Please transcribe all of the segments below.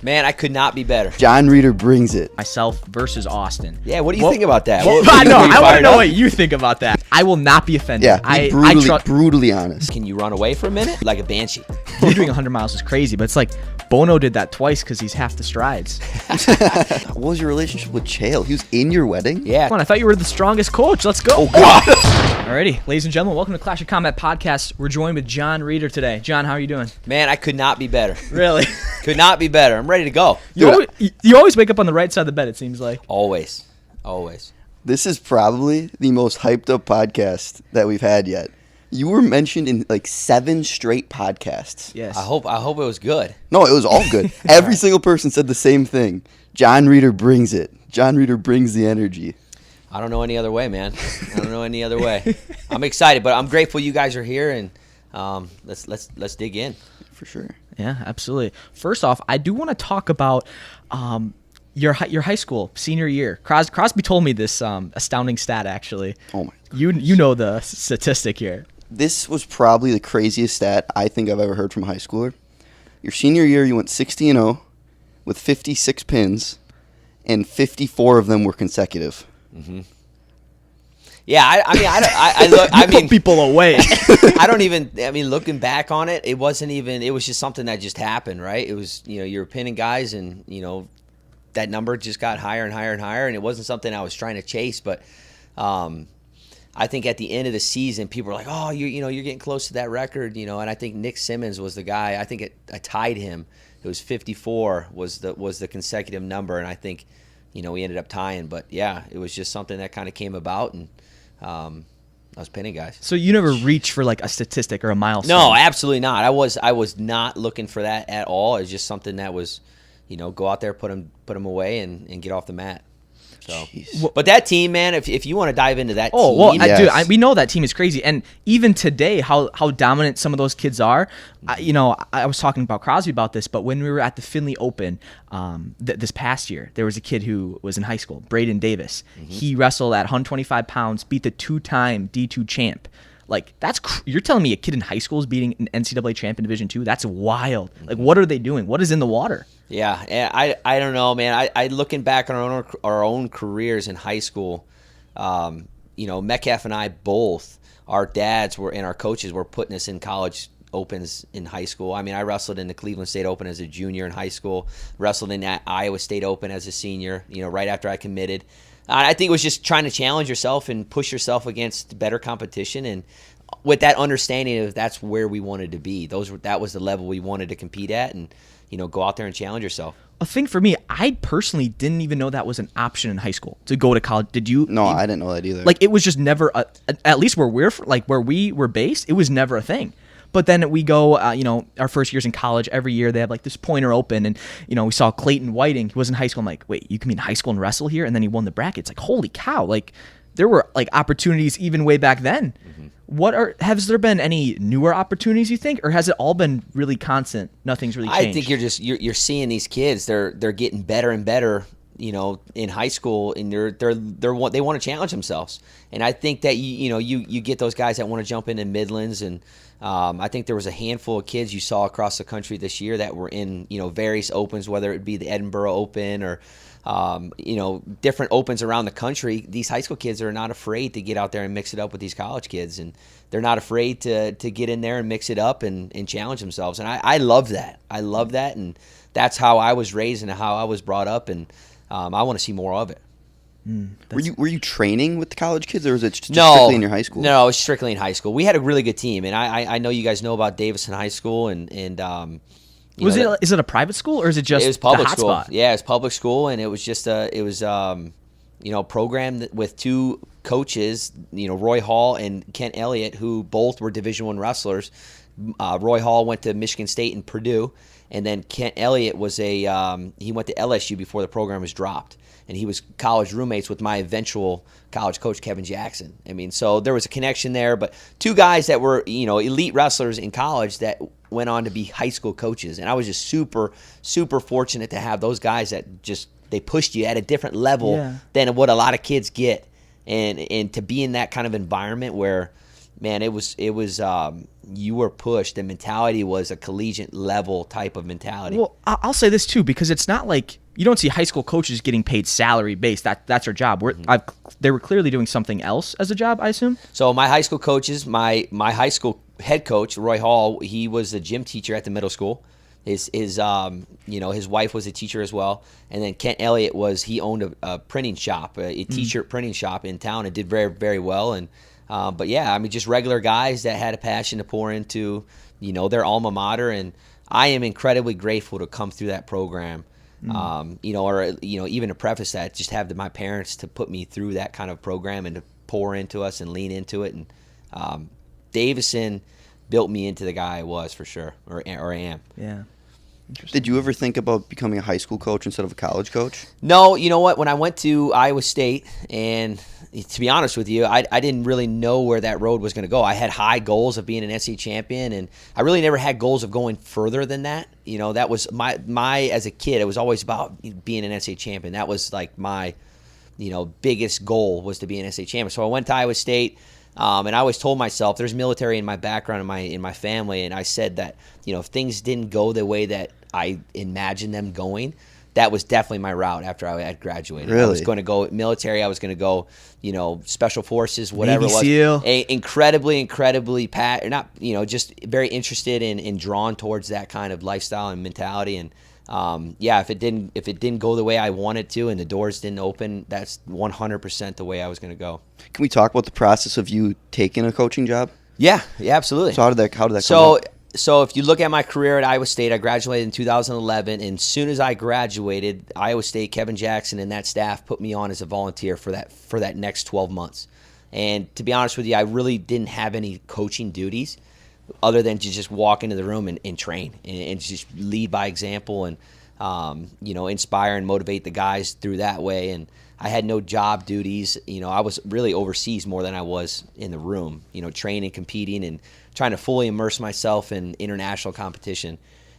Man, I could not be better. John Reeder brings it. Myself versus Austin. Yeah, what do you think about that? I want to know what you think about that. I will not be offended. Yeah, brutally honest. Can you run away for a minute? Like a banshee. You doing 100 miles is crazy, but it's like Bono did that twice because he's half the strides. What was your relationship with Chael? He was in your wedding? Yeah. Come on, I thought you were the strongest coach. Let's go. Oh, God. Alrighty, ladies and gentlemen, welcome to Clash of Combat Podcast. We're joined with John Reeder today. John, how are you doing? Man, I could not be better. Really? Could not be better. I'm ready to go. You always wake up on the right side of the bed, it seems like. Always. This is probably the most hyped up podcast that we've had yet. You were mentioned in like 7 straight podcasts. Yes. I hope it was good. No, it was all good. Every single person said the same thing. John Reeder brings it. John Reeder brings the energy. I don't know any other way, man. I don't know any other way. I'm excited, but I'm grateful you guys are here, and let's dig in. For sure. Yeah, absolutely. First off, I do want to talk about your high school senior year. Crosby told me this astounding stat, actually. Oh my God. You know the statistic here. This was probably the craziest stat I think I've ever heard from a high schooler. Your senior year, you went 60-0 with 56 pins, and 54 of them were consecutive. Mm-hmm. Yeah, I mean, put people away. Looking back on it, it was just something that just happened, right? It was, you were pinning guys, and, that number just got higher and higher and higher, and it wasn't something I was trying to chase, but I think at the end of the season, people were like, oh, you're getting close to that record, and I think Nick Simmons was the guy. I think I tied him. It was 54 was the consecutive number, and I think, we ended up tying. But, yeah, it was just something that kind of came about, and I was pinning guys. So you never reached for like a statistic or a milestone? No, absolutely not. I was not looking for that at all. It's just something that was, go out there, put them away, and get off the mat. So, Jeez. But that team, man, if you want to dive into that team. Oh, well, yes. we know that team is crazy. And even today, how dominant some of those kids are. I was talking about Crosby about this, but when we were at the Finley Open this past year, there was a kid who was in high school, Braden Davis. Mm-hmm. He wrestled at 125 pounds, beat the 2-time D2 champ. Like, you're telling me a kid in high school is beating an NCAA champ in Division II? That's wild. Like, what are they doing? What is in the water? Yeah, I don't know, man. I looking back on our own careers in high school, Metcalf and I both, our dads were and our coaches were putting us in college opens in high school. I mean, I wrestled in the Cleveland State Open as a junior in high school, wrestled in that Iowa State Open as a senior, right after I committed. I think it was just trying to challenge yourself and push yourself against better competition, and with that understanding of that's where we wanted to be. That was the level we wanted to compete at, and go out there and challenge yourself. A thing for me, I personally didn't even know that was an option in high school to go to college. Did you? No, I didn't know that either. Like, it was just never at least where we were based, it was never a thing. But then we go, our first years in college, every year they have like this pointer open, and we saw Clayton Whiting. He was in high school. I'm like, wait, you can be in high school and wrestle here? And then he won the brackets. Like, holy cow! Like, there were like opportunities even way back then. Mm-hmm. Has there been any newer opportunities, you think, or has it all been really constant? Nothing's really changed. I think you're seeing these kids. They're getting better and better. In high school, and they want to challenge themselves. And I think that you get those guys that want to jump into Midlands, and I think there was a handful of kids you saw across the country this year that were in various opens, whether it be the Edinburgh Open or different opens around the country. These high school kids are not afraid to get out there and mix it up with these college kids, and they're not afraid to get in there and mix it up and challenge themselves. And I love that. I love that, and that's how I was raised and how I was brought up, and I want to see more of it. Were you training with the college kids, or was it just strictly in your high school? No, it was strictly in high school. We had a really good team, and I know you guys know about Davison High School, and is it a private school, or is it just it was public the hot school? Spot? Yeah, it's public school, and it was just programmed with 2 coaches, Roy Hall and Kent Elliott, who both were Division I wrestlers. Roy Hall went to Michigan State and Purdue. And then Kent Elliott he went to LSU before the program was dropped. And he was college roommates with my eventual college coach, Kevin Jackson. I mean, so there was a connection there. But 2 guys that were, elite wrestlers in college that went on to be high school coaches. And I was just super, super fortunate to have those guys that they pushed you at a different level than what a lot of kids get. And to be in that kind of environment where, man, it was you were pushed. The mentality was a collegiate level type of mentality. Well, I'll say this too, because it's not like you don't see high school coaches getting paid salary based. That's their job. They were clearly doing something else as a job, I assume. So my high school coaches, my high school head coach, Roy Hall, he was a gym teacher at the middle school. His wife was a teacher as well. And then Kent Elliott he owned a printing shop, a t-shirt printing shop in town, and did very, very well. And but yeah, I mean, just regular guys that had a passion to pour into, their alma mater. And I am incredibly grateful to come through that program. Even to preface that, just have my parents to put me through that kind of program and to pour into us and lean into it. And Davison built me into the guy I was, for sure, or am. Yeah. Did you ever think about becoming a high school coach instead of a college coach? No, you know what? When I went to Iowa State, and to be honest with you, I didn't really know where that road was going to go. I had high goals of being an NCAA champion, and I really never had goals of going further than that. That was my as a kid, it was always about being an NCAA champion. That was like my, biggest goal was to be an NCAA champion. So I went to Iowa State. And I always told myself, there's military in my background, in my family, and I said that if things didn't go the way that I imagined them going, that was definitely my route after I had graduated. Really? I was going to go military. I was going to go, special forces, whatever Navy it was. SEAL. Incredibly, just very interested and drawn towards that kind of lifestyle and mentality. And if it didn't go the way I wanted to, and the doors didn't open, that's 100% the way I was going to go. Can we talk about the process of you taking a coaching job? Yeah, absolutely. So how did that come up? So if you look at my career at Iowa State, I graduated in 2011, and as soon as I graduated, Iowa State, Kevin Jackson and that staff put me on as a volunteer for that next 12 months. And to be honest with you, I really didn't have any coaching duties other than to just walk into the room and train and just lead by example and inspire and motivate the guys through that way. And I had no job duties. I was really overseas more than I was in the room, training, competing, and trying to fully immerse myself in international competition.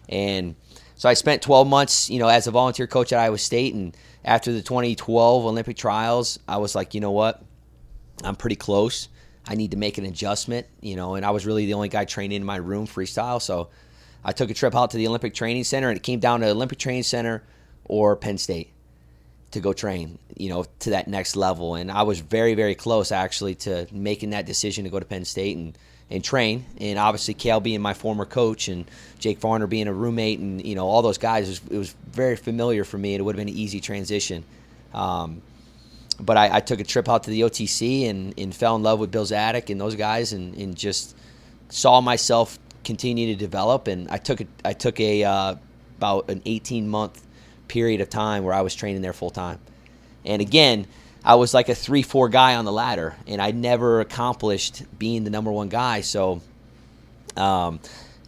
And so I spent 12 months, as a volunteer coach at Iowa State. And after the 2012 Olympic trials, I was like, you know what? I'm pretty close. I need to make an adjustment, and I was really the only guy training in my room freestyle. So I took a trip out to the Olympic Training Center, and it came down to Olympic Training Center or Penn State to go train, to that next level. And I was very, very close, actually, to making that decision to go to Penn State and train. And obviously, Chael being my former coach and Jake Varner being a roommate and, all those guys, it was very familiar for me, and it would have been an easy transition. But I took a trip out to the OTC and fell in love with Bill Zadek and those guys and just saw myself continue to develop. And I took about an 18-month period of time where I was training there full time. And again, I was like a 3-4 guy on the ladder, and I never accomplished being the number one guy. So,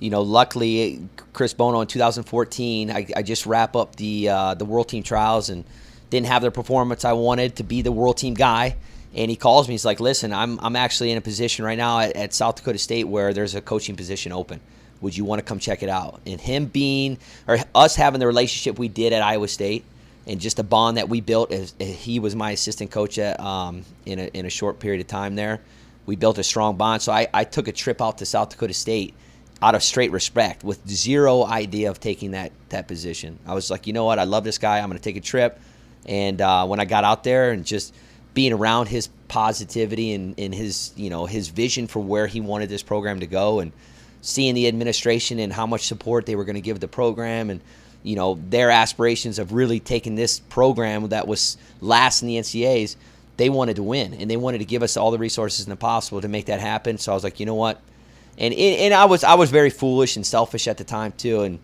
luckily, Chris Bono in 2014, I just wrap up the World Team Trials and didn't have the performance I wanted to be the World Team guy. And he calls me. He's like, listen, I'm actually in a position right now at South Dakota State where there's a coaching position open. Would you want to come check it out? And us having the relationship we did at Iowa State and just the bond that we built as he was my assistant coach at, in a short period of time there, we built a strong bond. So I took a trip out to South Dakota State out of straight respect with zero idea of taking that position. I was like, you know what? I love this guy. I'm going to take a trip. And when I got out there and just being around his positivity and his, his vision for where he wanted this program to go, and seeing the administration and how much support they were going to give the program, and their aspirations of really taking this program that was last in the NCAAs, they wanted to win, and they wanted to give us all the resources and possible to make that happen. So I was like, you know what? And I was very foolish and selfish at the time too, and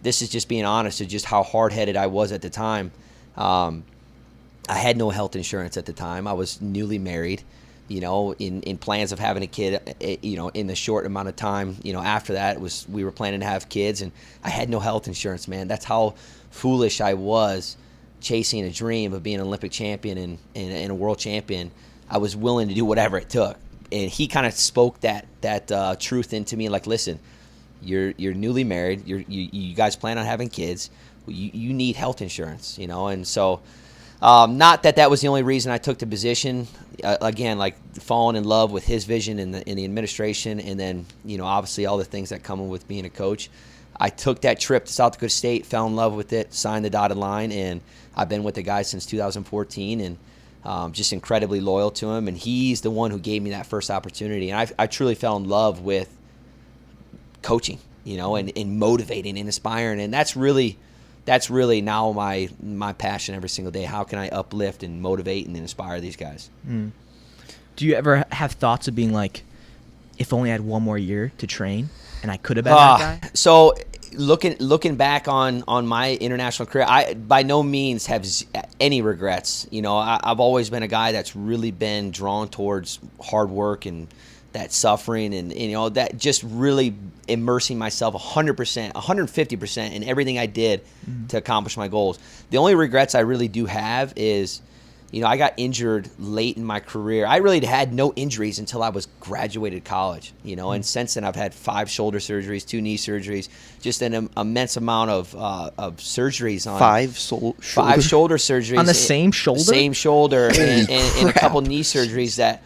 this is just being honest of just how hard-headed I was at the time. I had no health insurance at the time. I was newly married, in plans of having a kid, in the short amount of time, after that we were planning to have kids, and I had no health insurance, man. That's how foolish I was, chasing a dream of being an Olympic champion and a world champion. I was willing to do whatever it took. And he kind of spoke that truth into me, like, listen, you're newly married, you guys plan on having kids, you need health insurance, and so Not that was the only reason I took the position. Again, like falling in love with his vision in the administration, and then obviously all the things that come with being a coach. I took that trip to South Dakota State, fell in love with it, signed the dotted line, and I've been with the guy since 2014, and just incredibly loyal to him. And he's the one who gave me that first opportunity, and I truly fell in love with coaching, and motivating and inspiring, and that's really now my passion every single day. How can I uplift and motivate and inspire these guys? Do you ever have thoughts of being like, if only I had one more year to train and I could have been that guy? So looking back on my international career, I by no means have any regrets. I've always been a guy that's really been drawn towards hard work and that suffering, and that just really immersing myself 100%, 150% in everything I did to accomplish my goals. The only regrets I really do have is, I got injured late in my career. I really had no injuries until I was graduated college, and since then I've had 5 shoulder surgeries, 2 knee surgeries, just an immense amount of surgeries on 5 shoulder surgeries on the same shoulder, and a couple knee surgeries that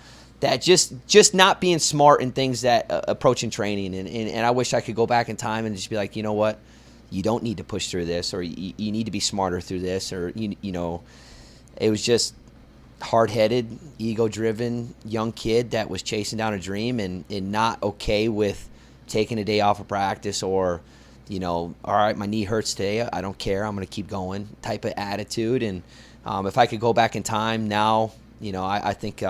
just not being smart in things that approaching training, and I wish I could go back in time and just be like, you know what, you don't need to push through this, or you need to be smarter through this, or it was just hard-headed, ego-driven young kid that was chasing down a dream and not okay with taking a day off of practice, or all right, my knee hurts today, I don't care, I'm going to keep going type of attitude. And if I could go back in time now, I think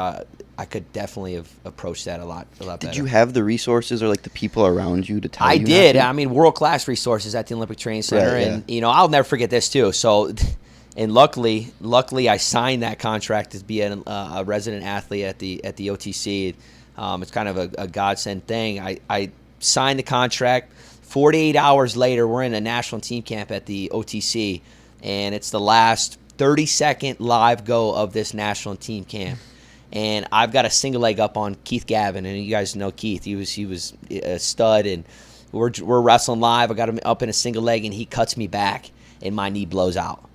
I could definitely have approached that a lot better. Did you have the resources or like the people around you to tell you? I did. I mean, world-class resources at the Olympic Training Center, right, yeah. And I'll never forget this too. So, and luckily, I signed that contract to be a resident athlete at the OTC. It's kind of a godsend thing. I signed the contract. 48 hours later, we're in a national team camp at the OTC, and it's the last 30-second live go of this national team camp. And I've got a single leg up on Keith Gavin, and you guys know Keith. He was a stud, and we're wrestling live. I got him up in a single leg, and he cuts me back, and my knee blows out.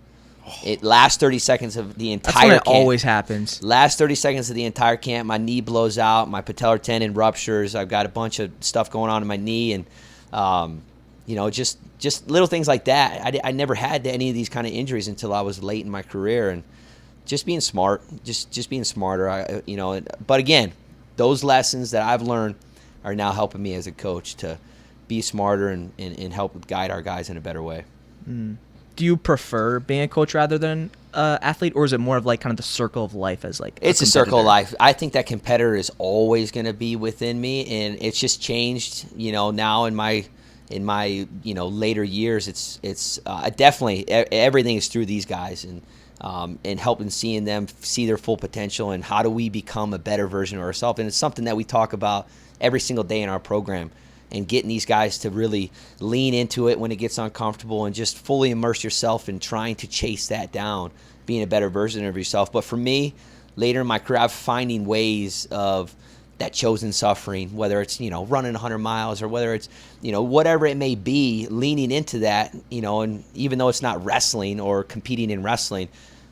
It last 30 seconds of the entire camp. That's when it always happens. Last 30 seconds of the entire camp, my knee blows out. My patellar tendon ruptures. I've got a bunch of stuff going on in my knee, and just little things like that. I never had any of these kind of injuries until I was late in my career, and just being smart, just being smarter. But again, those lessons that I've learned are now helping me as a coach to be smarter and help guide our guys in a better way. Do you prefer being a coach rather than athlete, or is it more of like kind of the circle of life as like it's a circle of life? I think that competitor is always going to be within me, and it's just changed. Now in my later years, it's definitely everything is through these guys, and helping seeing them see their full potential, and how do we become a better version of ourselves. And it's something that we talk about every single day in our program, and getting these guys to really lean into it when it gets uncomfortable, and just fully immerse yourself in trying to chase that down, being a better version of yourself. But for me, later in my career, I'm finding ways of that chosen suffering, whether it's running 100 miles, or whether it's whatever it may be, leaning into that, and even though it's not wrestling or competing in wrestling,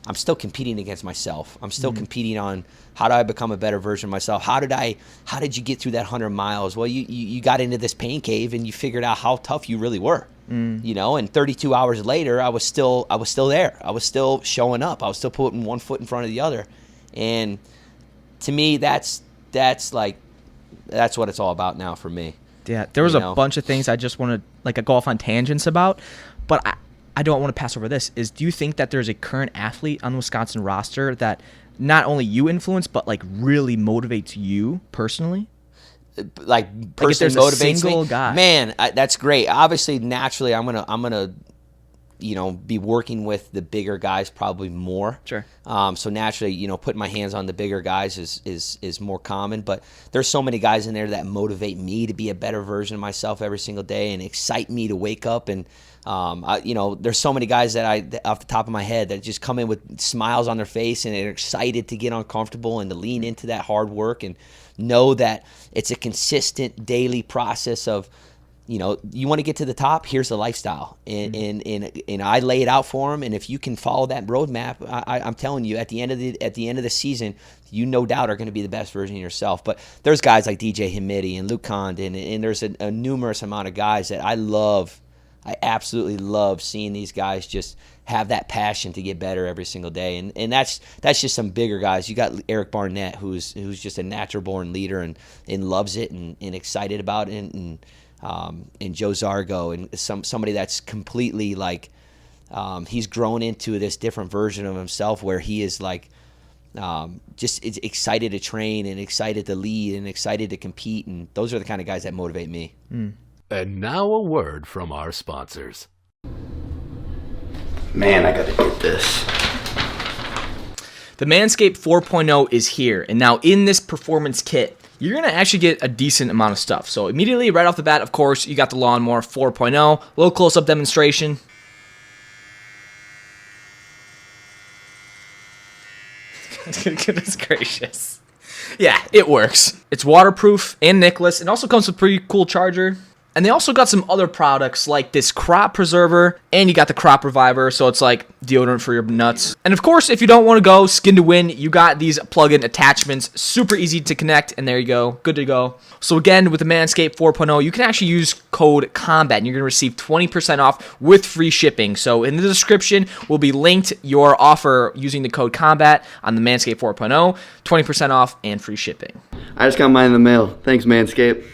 I'm still competing against myself. I'm still competing on how do I become a better version of myself. How did you get through that 100 miles? Well, you got into this pain cave, and you figured out how tough you really were. And 32 hours later, I was still there. I was still showing up. I was still putting one foot in front of the other. And to me, that's what it's all about now for me. Yeah, there was a bunch of things I just want to go off on tangents about, but I don't want to pass over this. Do you think that there's a current athlete on the Wisconsin roster that not only you influence, but like really motivates you personally? Like personally motivates a single me? Guy. Man, that's great. Obviously, naturally, I'm gonna be working with the bigger guys probably more. Sure. So naturally, putting my hands on the bigger guys is more common. But there's so many guys in there that motivate me to be a better version of myself every single day, and excite me to wake up. And there's so many guys that off the top of my head, that just come in with smiles on their face, and are excited to get uncomfortable and to lean into that hard work, and know that it's a consistent daily process of you want to get to the top. Here's the lifestyle, and I lay it out for them. And if you can follow that roadmap, I'm telling you, at the end of the season, you no doubt are going to be the best version of yourself. But there's guys like DJ Hamidi and Luke Condon, and there's a numerous amount of guys that I love. I absolutely love seeing these guys just have that passion to get better every single day, and that's just some bigger guys. You got Eric Barnett, who's just a natural born leader and loves it and excited about it, and Joe Zargo, and somebody that's completely like he's grown into this different version of himself where he is like just excited to train and excited to lead and excited to compete, and those are the kind of guys that motivate me. And now a word from our sponsors. Man, I gotta get this. The Manscaped 4.0 is here, and now in this performance kit, you're going to actually get a decent amount of stuff. So immediately, right off the bat, of course, you got the Lawnmower 4.0, a little close-up demonstration. Goodness gracious. Yeah, it works. It's waterproof and nickless. It also comes with a pretty cool charger. And they also got some other products like this crop preserver, and you got the crop reviver, so it's like deodorant for your nuts. And of course, if you don't want to go skin to win, you got these plug-in attachments, super easy to connect, and there you go, good to go. So again, with the Manscaped 4.0, you can actually use code COMBAT, and you're going to receive 20% off with free shipping. So in the description will be linked your offer using the code COMBAT on the Manscaped 4.0, 20% off and free shipping. I just got mine in the mail. Thanks, Manscaped.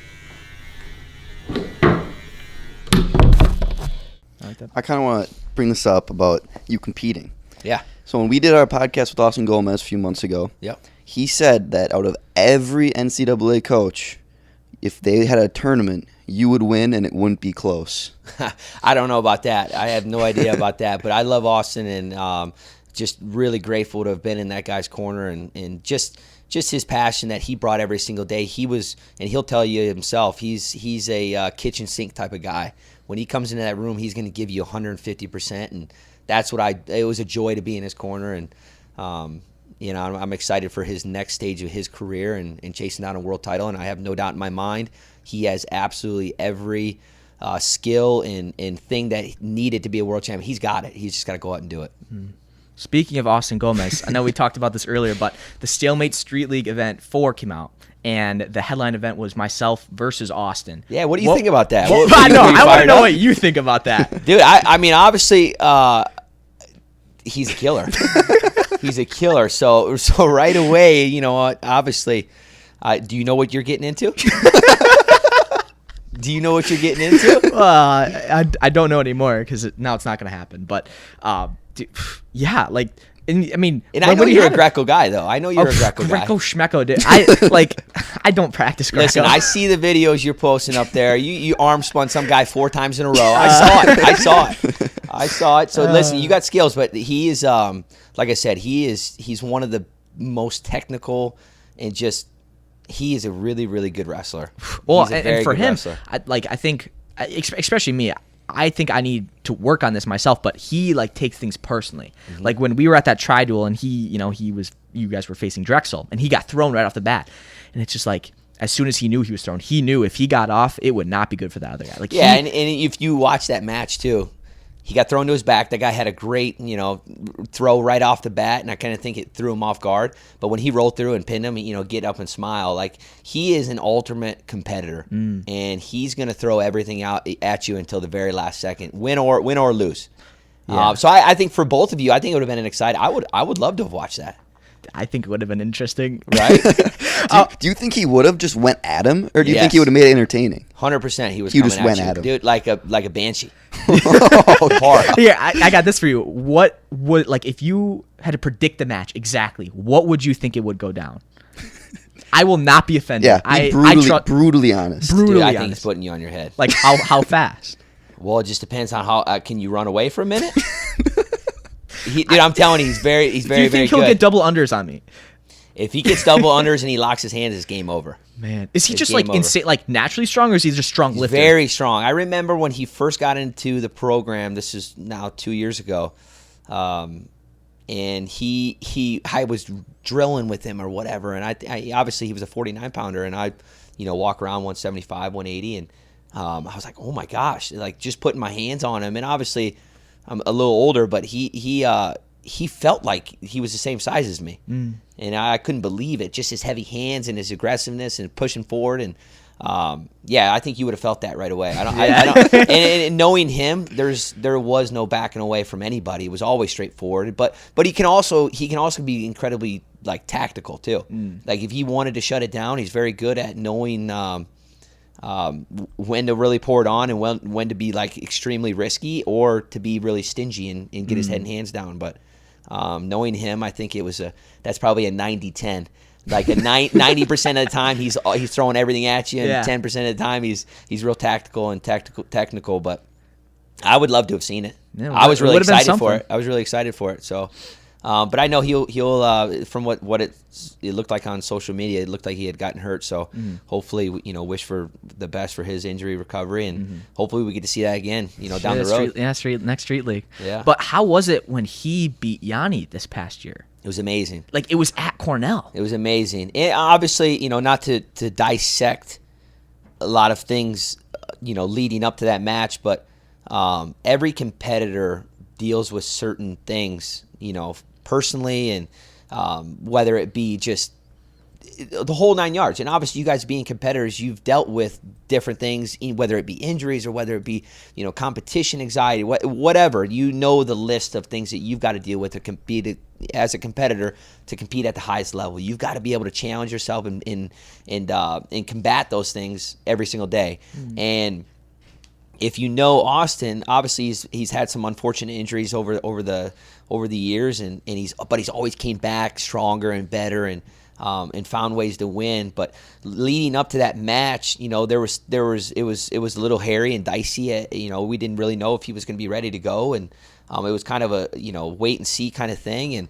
I kind of want to bring this up about you competing. Yeah. So when we did our podcast with Austin Gomez a few months ago, Yep. he said that out of every NCAA coach, if they had a tournament, you would win and it wouldn't be close. I don't know about that. I have no idea about that. But I love Austin, and just really grateful to have been in that guy's corner, and just his passion that he brought every single day. He was, and he'll tell you himself, he's a kitchen sink type of guy. When he comes into that room, he's going to give you 150%, and that's what it was a joy to be in his corner, and I'm excited for his next stage of his career and chasing down a world title, and I have no doubt in my mind he has absolutely every skill and thing that needed to be a world champion. He's got it. He's just got to go out and do it. Speaking of Austin Gomez, I know we talked about this earlier, but the Stalemate Street League event 4 came out, and the headline event was myself versus Austin. Yeah, what do you think about that? I know. I want to know what you think about that. Dude, I mean, obviously, he's a killer. He's a killer. So right away, you know, obviously, do you know what you're getting into? Do you know what you're getting into? I don't know anymore because now it's not going to happen. But, dude, yeah, like... And I know you're a Greco guy, though. I know you're a Greco guy. Greco schmecco, dude. I don't practice Greco. Listen, I see the videos you're posting up there. You arm spun some guy 4 times in a row. I saw it. So listen, you got skills, but he is, like I said, he's one of the most technical and just he is a really, really good wrestler. Well, he's a very and for good him, wrestler. I think, especially me. I think I need to work on this myself, but he like takes things personally. Mm-hmm. Like when we were at that tri-duel and you guys were facing Drexel and he got thrown right off the bat. And it's just like, as soon as he knew he was thrown, he knew if he got off, it would not be good for that other guy. Like and if you watch that match too, he got thrown to his back. That guy had a great, throw right off the bat, and I kind of think it threw him off guard. But when he rolled through and pinned him, get up and smile. Like, he is an ultimate competitor, and he's going to throw everything out at you until the very last second, win or lose. Yeah. So I think for both of you, I think it would have been an exciting. I would love to have watched that. I think it would have been interesting, right? Do you think he would have just went at him, or do you think he would have made it entertaining? 100%, he was. He coming just at went you, at him, dude, like a banshee. Hard. Here, I got this for you. What would if you had to predict the match exactly? What would you think it would go down? I will not be offended. Yeah, brutally honest. Dude, I think he's putting you on your head. Like how fast? Well, it just depends on how. Can you run away for a minute? Dude, I'm telling you, he's very, very good. Do you think he'll get double unders on me? If he gets double unders and he locks his hands, it's game over. Man, is he just like insane, like naturally strong, or is he just strong lifter? Very strong. I remember when he first got into the program. This is now 2 years ago, and I was drilling with him or whatever, and I obviously he was a 49 pounder, and I walk around 175, 180, and I was like, oh my gosh, like just putting my hands on him. And obviously I'm a little older, but he felt like he was the same size as me. And I couldn't believe it. Just his heavy hands and his aggressiveness and pushing forward. And I think you would have felt that right away. I don't and knowing him, there was no backing away from anybody. It was always straightforward. But he can also be incredibly like tactical too. Like if he wanted to shut it down, he's very good at knowing when to really pour it on and when to be like extremely risky or to be really stingy and get his head and hands down. But knowing him, I think that's probably a 90-10. Like 90% of the time he's throwing everything at you, and 10% of the time he's real tactical and technical. But I would love to have seen it. Yeah, I was really excited for something. it. I was really excited for it. So, but I know he'll from what it looked like on social media, it looked like he had gotten hurt. So hopefully, wish for the best for his injury recovery, and hopefully we get to see that again, down the road. Next street league. Yeah. But how was it when he beat Yianni this past year? It was amazing. Like it was at Cornell. It was amazing. And obviously, not to dissect a lot of things, leading up to that match, but every competitor deals with certain things, personally, and whether it be just the whole 9 yards. And obviously, you guys being competitors, you've dealt with different things, whether it be injuries or whether it be, competition anxiety, whatever. The list of things that you've got to deal with to compete as a competitor, to compete at the highest level. You've got to be able to challenge yourself and combat those things every single day. And if Austin, obviously he's had some unfortunate injuries over the years, and he's always came back stronger and better and found ways to win. But leading up to that match, it was a little hairy and dicey. We didn't really know if he was going to be ready to go, and it was kind of a wait and see kind of thing. And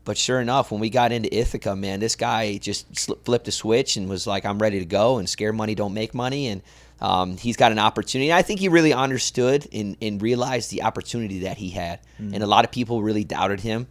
but sure enough, when we got into Ithaca, man, this guy just flipped a switch and was like, I'm ready to go. And scare money don't make money. And he's got an opportunity. And I think he really understood and realized the opportunity that he had. And a lot of people really doubted him,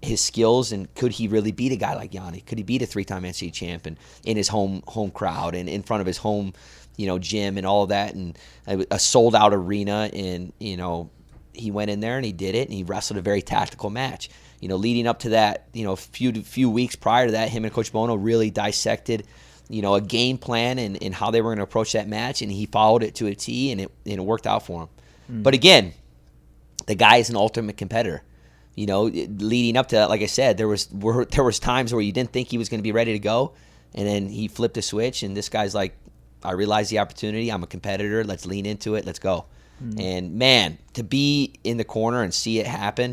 his skills, and could he really beat a guy like Yianni? Could he beat a 3-time NCAA champ in his home crowd and in front of his home, gym and all of that, and a sold out arena? And he went in there and he did it, and he wrestled a very tactical match. Leading up to that, few weeks prior to that, him and Coach Bono really dissected, a game plan and how they were going to approach that match, and he followed it to a T, and it worked out for him. But again, the guy is an ultimate competitor. Leading up to that, like I said, there was times where you didn't think he was going to be ready to go, and then he flipped a switch, and this guy's like, I realized the opportunity. I'm a competitor. Let's lean into it. Let's go. And man, to be in the corner and see it happen,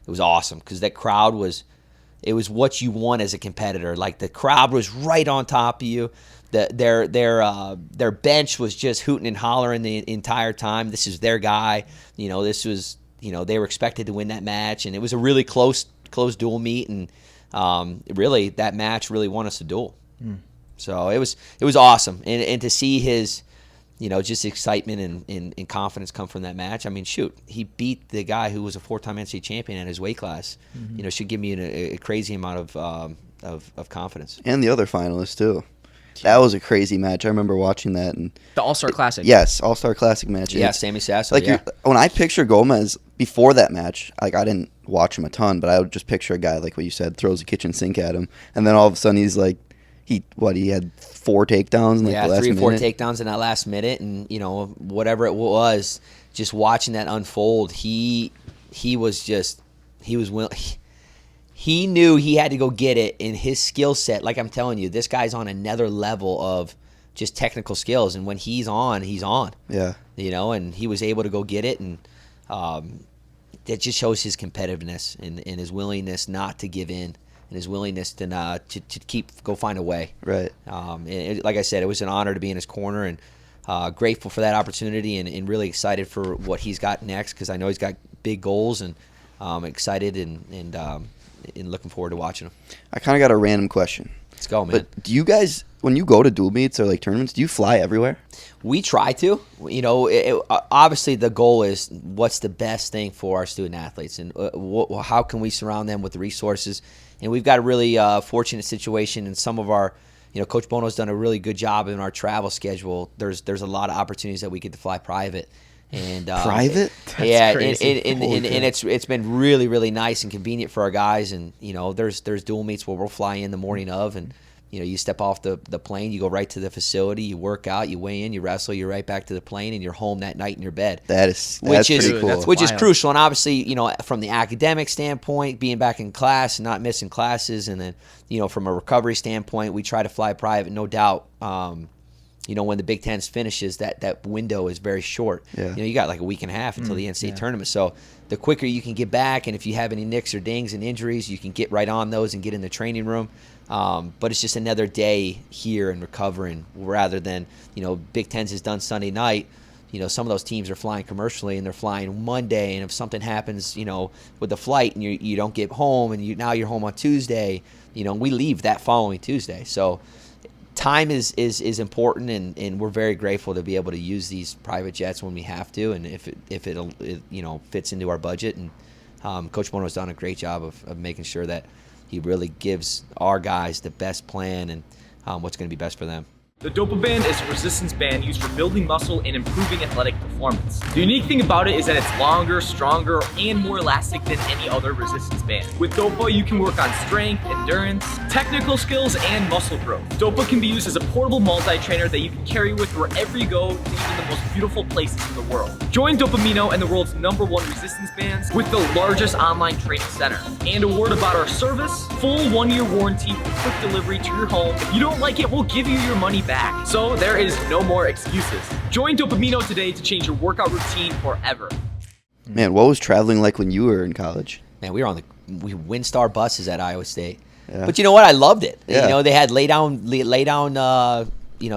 it was awesome, because that crowd was what you want as a competitor. Like, the crowd was right on top of you. Their bench was just hooting and hollering the entire time. This is their guy. This was. They were expected to win that match, and it was a really close duel meet, and really that match really won us the duel. So it was awesome, and to see his, just excitement and confidence come from that match. I mean, shoot, he beat the guy who was a 4-time NCAA champion in his weight class. Should give me a crazy amount of confidence. And the other finalists too. That was a crazy match. I remember watching that. And the All-Star Classic. Yes, All-Star Classic match. Yeah, Sammy Sasso. Like, when I picture Gomez before that match, like, I didn't watch him a ton, but I would just picture a guy, like what you said, throws a kitchen sink at him, and then all of a sudden he's like, he had 4 takedowns in the last 3 or 4 minute. takedowns in that last minute, and whatever it was, just watching that unfold, he knew he had to go get it, and his skill set, like I'm telling you, this guy's on another level of just technical skills, and when he's on. Yeah. And he was able to go get it, and that just shows his competitiveness and his willingness not to give in, and his willingness to go find a way. Right. Like I said, it was an honor to be in his corner, and grateful for that opportunity, and really excited for what he's got next, because I know he's got big goals, and excited and looking forward to watching him. I kind of got a random question. Let's go, man. But do you guys, when you go to dual meets or like tournaments, do you fly everywhere? We try to. Obviously the goal is what's the best thing for our student athletes, and how can we surround them with the resources. And we've got a really fortunate situation in some of our Coach Bono's done a really good job in our travel schedule. There's a lot of opportunities that we get to fly private. And private? Yeah, crazy. and it's been really, really nice and convenient for our guys. And there's dual meets where we'll fly in the morning of, and you step off the plane, you go right to the facility, you work out, you weigh in, you wrestle, you're right back to the plane, and you're home that night in your bed. That's Which is pretty cool. that's which is wild. crucial. And obviously, from the academic standpoint, being back in class and not missing classes, and then from a recovery standpoint, we try to fly private, no doubt. When the Big Ten finishes, that window is very short. Yeah. You got like a week and a half until the NCAA tournament. So the quicker you can get back, and if you have any nicks or dings and injuries, you can get right on those and get in the training room. But it's just another day here and recovering rather than, Big Ten's is done Sunday night. Some of those teams are flying commercially and they're flying Monday. And if something happens, with the flight and you don't get home and now you're home on Tuesday, we leave that following Tuesday. So time is important, and we're very grateful to be able to use these private jets when we have to, and if it fits into our budget. And Coach Bono's done a great job of making sure that he really gives our guys the best plan and what's going to be best for them. The DopamineO is a resistance band used for building muscle and improving athletic performance. The unique thing about it is that it's longer, stronger, and more elastic than any other resistance band. With Dopa, you can work on strength, endurance, technical skills, and muscle growth. Dopa can be used as a portable multi-trainer that you can carry with wherever you go, to even the most beautiful places in the world. Join DopamineO and the world's #1 resistance bands with the largest online training center. And a word about our service: full 1-year warranty with quick delivery to your home. If you don't like it, we'll give you your money back. So there is no more excuses. Join DopamineO today to change your workout routine forever. Man, what was traveling like when you were in college? Man, we were on we WinStar buses at Iowa State. Yeah. But you know what? I loved it. Yeah. They had lay down.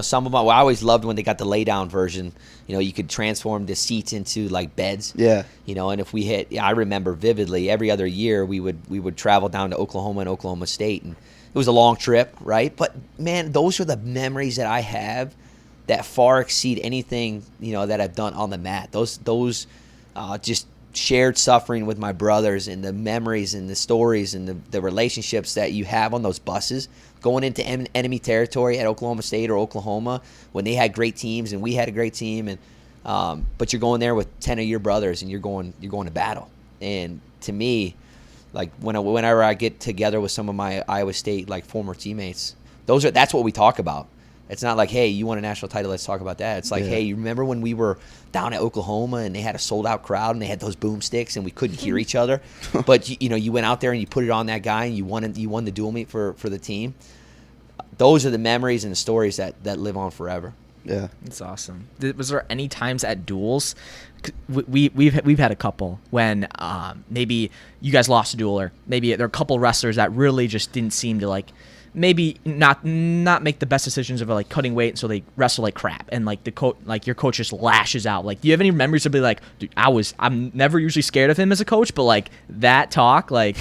Some of them. I always loved when they got the lay down version. You could transform the seats into like beds. Yeah. And if we I remember vividly every other year we would travel down to Oklahoma and Oklahoma State, and it was a long trip, right? But man, those are the memories that I have that far exceed anything that I've done on the mat. Those just shared suffering with my brothers, and the memories and the stories and the relationships that you have on those buses going into enemy territory at Oklahoma State or Oklahoma when they had great teams and we had a great team, and but you're going there with 10 of your brothers and you're going to battle. And to me, like whenever I get together with some of my Iowa State like former teammates, that's what we talk about. It's not like, hey, you won a national title, let's talk about that. It's like, hey, you remember when we were down at Oklahoma and they had a sold-out crowd and they had those boomsticks and we couldn't hear each other, but you went out there and you put it on that guy and you won the dual meet for the team. Those are the memories and the stories that live on forever. Yeah. It's awesome. Was there any times at duels? We've had a couple when maybe you guys lost a duel, or maybe there are a couple wrestlers that really just didn't seem to like maybe not make the best decisions of like cutting weight, so they wrestle like crap, and like your coach just lashes out. Like, do you have any memories of be like, dude, I'm never usually scared of him as a coach, but like that talk, like.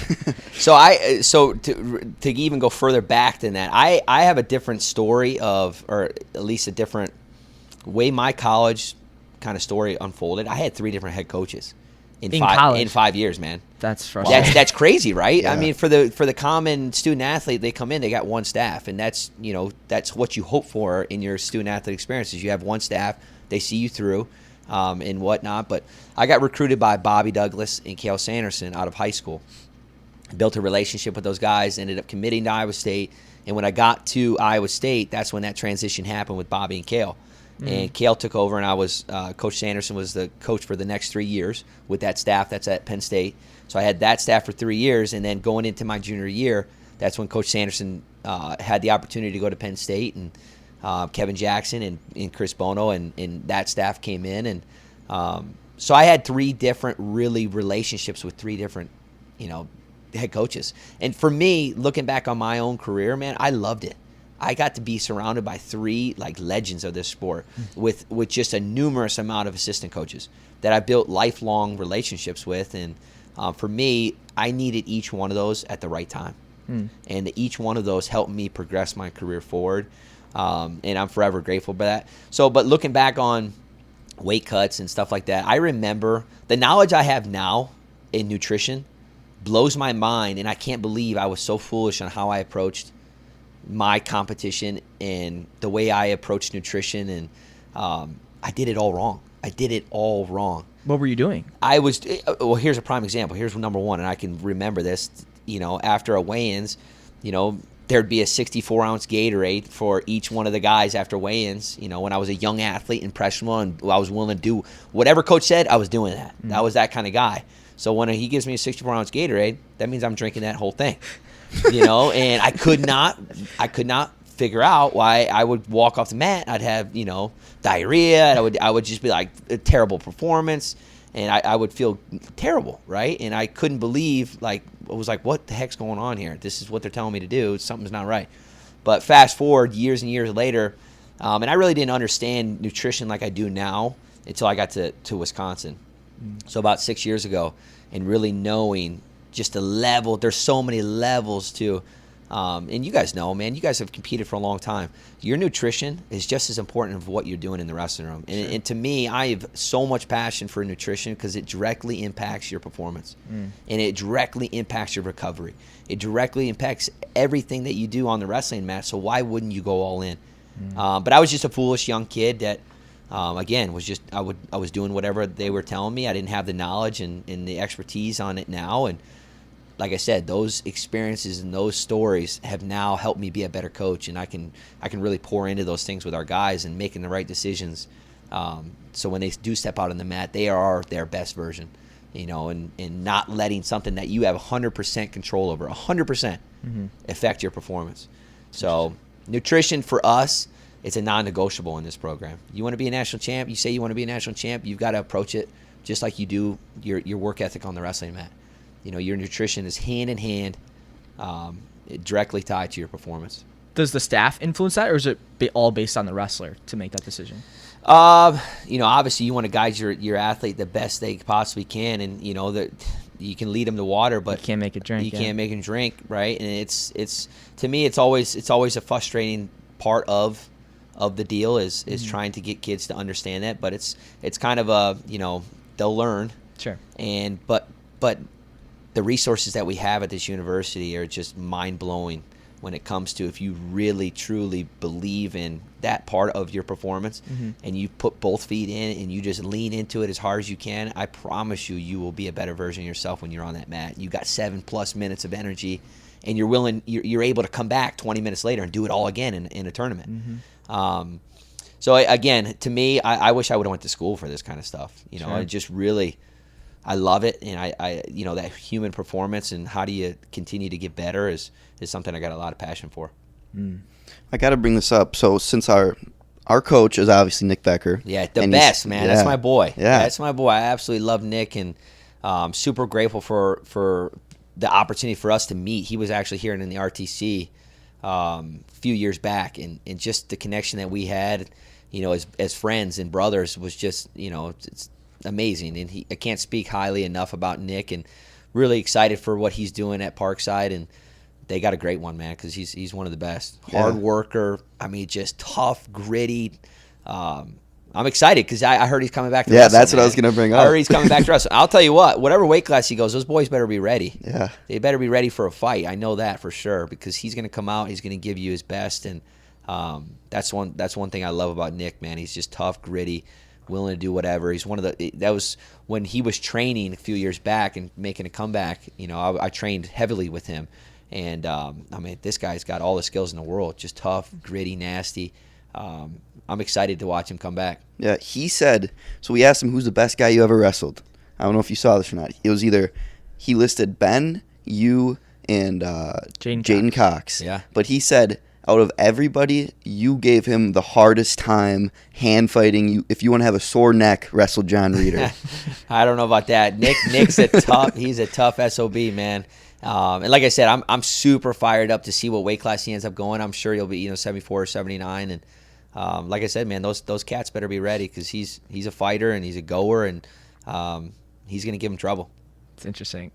So to even go further back than that, I have a different story or at least a different way my college kind of story unfolded. I had 3 different head coaches in 5 years, man. That's frustrating. That's crazy, right? Yeah. I mean, for the common student athlete, they come in, they got one staff, and that's what you hope for in your student athlete experience. Is you have one staff, they see you through, and whatnot. But I got recruited by Bobby Douglas and Chael Sonnen out of high school. Built a relationship with those guys, ended up committing to Iowa State, and when I got to Iowa State, that's when that transition happened with Bobby and Chael. And Chael took over, and I was Coach Sanderson was the coach for the next 3 years with that staff that's at Penn State. So I had that staff for 3 years, and then going into my junior year, that's when Coach Sanderson had the opportunity to go to Penn State, and Kevin Jackson and Chris Bono and that staff came in, and so I had 3 different really relationships with 3 different head coaches. And for me, looking back on my own career, man, I loved it. I got to be surrounded by 3 like legends of this sport with just a numerous amount of assistant coaches that I built lifelong relationships with. And for me, I needed each one of those at the right time. And each one of those helped me progress my career forward. And I'm forever grateful for that. So, but looking back on weight cuts and stuff like that, I remember the knowledge I have now in nutrition blows my mind. And I can't believe I was so foolish on how I approached my competition and the way I approach nutrition, and I did it all wrong. What were you doing? Well, here's a prime example. Here's number one, and I can remember this. After a weigh-ins, there'd be a 64-ounce Gatorade for each one of the guys after weigh-ins. When I was a young athlete, impressionable, and I was willing to do whatever coach said, I was doing that. I was that kind of guy. So when he gives me a 64-ounce Gatorade, that means I'm drinking that whole thing. And I could not figure out why I would walk off the mat. I'd have, diarrhea. And I would just be like a terrible performance, and I would feel terrible, right? And I couldn't believe, I was like, what the heck's going on here? This is what they're telling me to do. Something's not right. But fast forward years and years later, and I really didn't understand nutrition like I do now until I got to Wisconsin. So about 6 years ago, and really knowing just the level. There's so many levels to, and you guys know, man, you guys have competed for a long time. Your nutrition is just as important as what you're doing in the wrestling room. And to me, I have so much passion for nutrition because it directly impacts your performance. And it directly impacts your recovery. It directly impacts everything that you do on the wrestling mat. So why wouldn't you go all in? But I was just a foolish young kid that, again, I was doing whatever they were telling me. I didn't have the knowledge and the expertise on it now. And like I said, those experiences and those stories have now helped me be a better coach, and I can really pour into those things with our guys and making the right decisions. So when they do step out on the mat, they are their best version, and not letting something that you have 100% control over, 100% affect your performance. So nutrition for us, it's a non-negotiable in this program. You want to be a national champ, you say you want to be a national champ, you've got to approach it just like you do your work ethic on the wrestling mat. Your nutrition is hand in hand, directly tied to your performance. Does the staff influence that, or is it all based on the wrestler to make that decision? Obviously you want to guide your athlete the best they possibly can, and that you can lead them to water, but you can't make it drink. You can't make them drink, right? And it's to me, it's always a frustrating part of the deal is trying to get kids to understand that, but it's kind of a they'll learn. Sure. But the resources that we have at this university are just mind-blowing when it comes to if you really, truly believe in that part of your performance and you put both feet in and you just lean into it as hard as you can, I promise you will be a better version of yourself when you're on that mat. You got 7+ minutes of energy, and you're able to come back 20 minutes later and do it all again in a tournament. So again, to me, I wish I would have went to school for this kind of stuff. Sure. I just really... I love it, and I that human performance and how do you continue to get better is something I got a lot of passion for. I got to bring this up. So since our coach is obviously Nick Becker. Yeah, the best, man. Yeah. That's my boy. Yeah. That's my boy. I absolutely love Nick, and I'm super grateful for the opportunity for us to meet. He was actually here in the RTC a few years back, and just the connection that we had, as friends and brothers was just, it's amazing. And I can't speak highly enough about Nick, and really excited for what he's doing at Parkside. And they got a great one, man, because he's one of the best. Hard worker. I mean, just tough, gritty. I'm excited because I heard he's coming back to wrestle, that's man. what I was going to bring up. I heard he's coming back to wrestle. I'll tell you what, whatever weight class he goes, those boys better be ready. Yeah. They better be ready for a fight. I know that for sure, because he's going to come out, he's going to give you his best. And that's one thing I love about Nick, man. He's just tough, gritty, willing to do whatever. He's that was when he was training a few years back and making a comeback. I trained heavily with him, and I mean, this guy's got all the skills in the world. Just tough, gritty, nasty. I'm excited to watch him come back. Yeah, he said. So we asked him, "Who's the best guy you ever wrestled?" I don't know if you saw this or not. It was either he listed Ben, you, and Jaden Cox. Yeah, but he said, out of everybody, you gave him the hardest time hand fighting. If you want to have a sore neck, wrestle John Reeder. I don't know about that. Nick's he's a tough SOB, man. And like I said, I'm super fired up to see what weight class he ends up going. I'm sure he'll be 74 or 79. And like I said, man, those cats better be ready, because he's a fighter and he's a goer, and he's gonna give him trouble. It's interesting.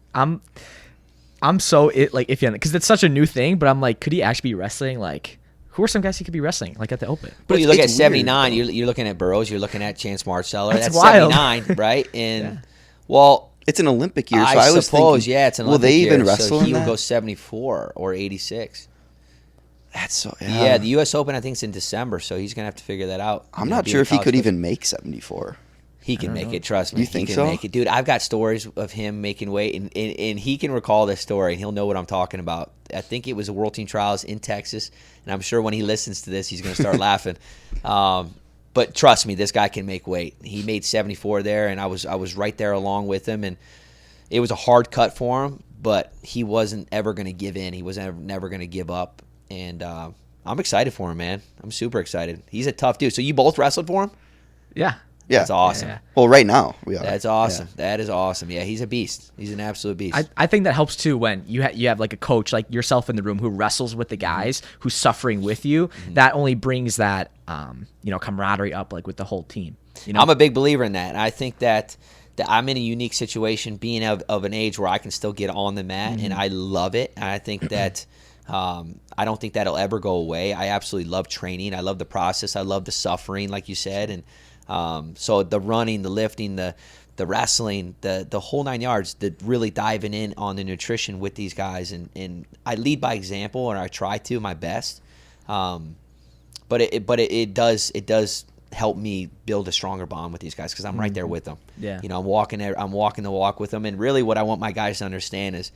I'm so iffy on it because it's such a new thing, but I'm like, could he actually be wrestling? Like, who are some guys he could be wrestling like at the Open? But you look at 79, you're looking at Burroughs, you're looking at Chance Marceller. That's wild. 79, right? And well, it's an Olympic year, so I was suppose, thinking, it's an Olympic year. Will they even wrestle so he in would that? go 74 or 86. That's so. Yeah, the U.S. Open I think is in December, so he's gonna have to figure that out. I'm not sure if he could even make 74. He can make it. Trust me. You think he so? can make it, dude. I've got stories of him making weight, and he can recall this story, and he'll know what I'm talking about. I think it was a World Team Trials in Texas, and I'm sure when he listens to this, he's gonna start laughing. But trust me, this guy can make weight. He made 74 there, and I was right there along with him, and it was a hard cut for him, but he wasn't ever going to give in. He was never going to give up, and I'm excited for him, man. I'm super excited. He's a tough dude. So you both wrestled for him? Yeah. Yeah. That's awesome. Yeah. Well, right now we are. That's awesome. Yeah. That is awesome. Yeah, he's a beast. He's an absolute beast. I think that helps too when you have like a coach like yourself in the room who wrestles with the guys, who's suffering with you. That only brings that camaraderie up like with the whole team. You know? I'm a big believer in that. And I think that I'm in a unique situation being of an age where I can still get on the mat, and I love it. And I think that I don't think that'll ever go away. I absolutely love training. I love the process. I love the suffering, like you said. And so the running, the lifting, the wrestling, the whole 9 yards, the really diving in on the nutrition with these guys. And I lead by example, or I try to my best. But it does help me build a stronger bond with these guys because I'm right there with them. Yeah. I'm walking the walk with them. And really what I want my guys to understand is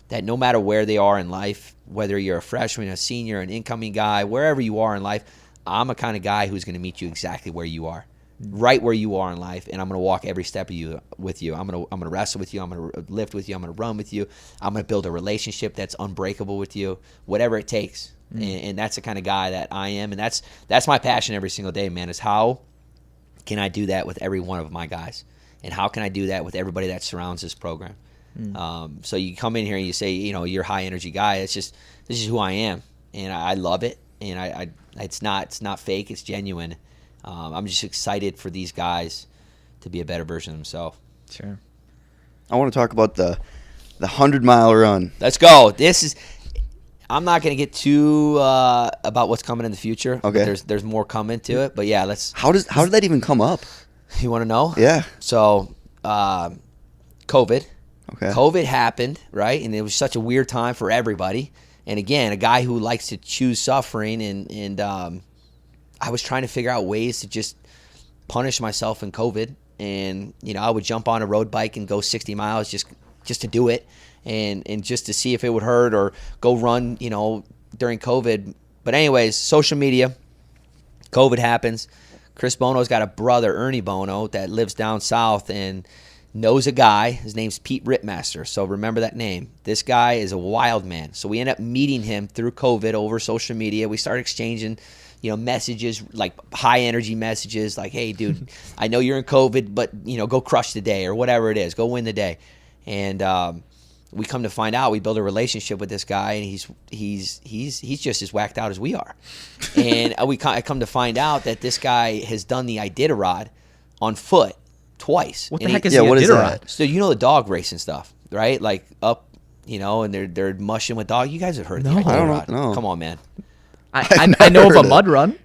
that no matter where they are in life, whether you're a freshman, a senior, an incoming guy, wherever you are in life, I'm a kind of guy who's going to meet you exactly where you are, right where you are in life, and I'm going to walk every step of you with you. I'm going to wrestle with you. I'm going to lift with you. I'm going to run with you. I'm going to build a relationship that's unbreakable with you, whatever it takes. And that's the kind of guy that I am, and that's my passion every single day, man, is how can I do that with every one of my guys, and how can I do that with everybody that surrounds this program. So you come in here and you say, you're a high energy guy. It's just, this is who I am, and I love it, and it's not fake, it's genuine. I'm just excited for these guys to be a better version of themselves. Sure. I want to talk about the 100-mile run. Let's go. I'm not going to get too about what's coming in the future. Okay. There's more coming to it, but yeah, let's. How did that even come up? You want to know? Yeah. So, COVID. Okay. COVID happened, right? And it was such a weird time for everybody. And again, a guy who likes to choose suffering, and I was trying to figure out ways to just punish myself in COVID. And I would jump on a road bike and go 60 miles just to do it. And just to see if it would hurt, or go run, during COVID. But anyways, social media, COVID happens. Chris Bono's got a brother, Ernie Bono, that lives down south and knows a guy. His name's Pete Rittmaster. So remember that name. This guy is a wild man. So we end up meeting him through COVID over social media. We started exchanging, messages, like high energy messages, like, hey, dude, I know you're in COVID, but, go crush the day, or whatever it is. Go win the day. And we come to find out, we build a relationship with this guy, and he's just as whacked out as we are. And I come to find out that this guy has done the Iditarod on foot twice. What the And heck is yeah, the what is Iditarod? that? So the dog racing stuff, right? Like up, and they're mushing with dog. You guys have heard of the No. Iditarod. I don't know. Come on, man. I know of a mud run.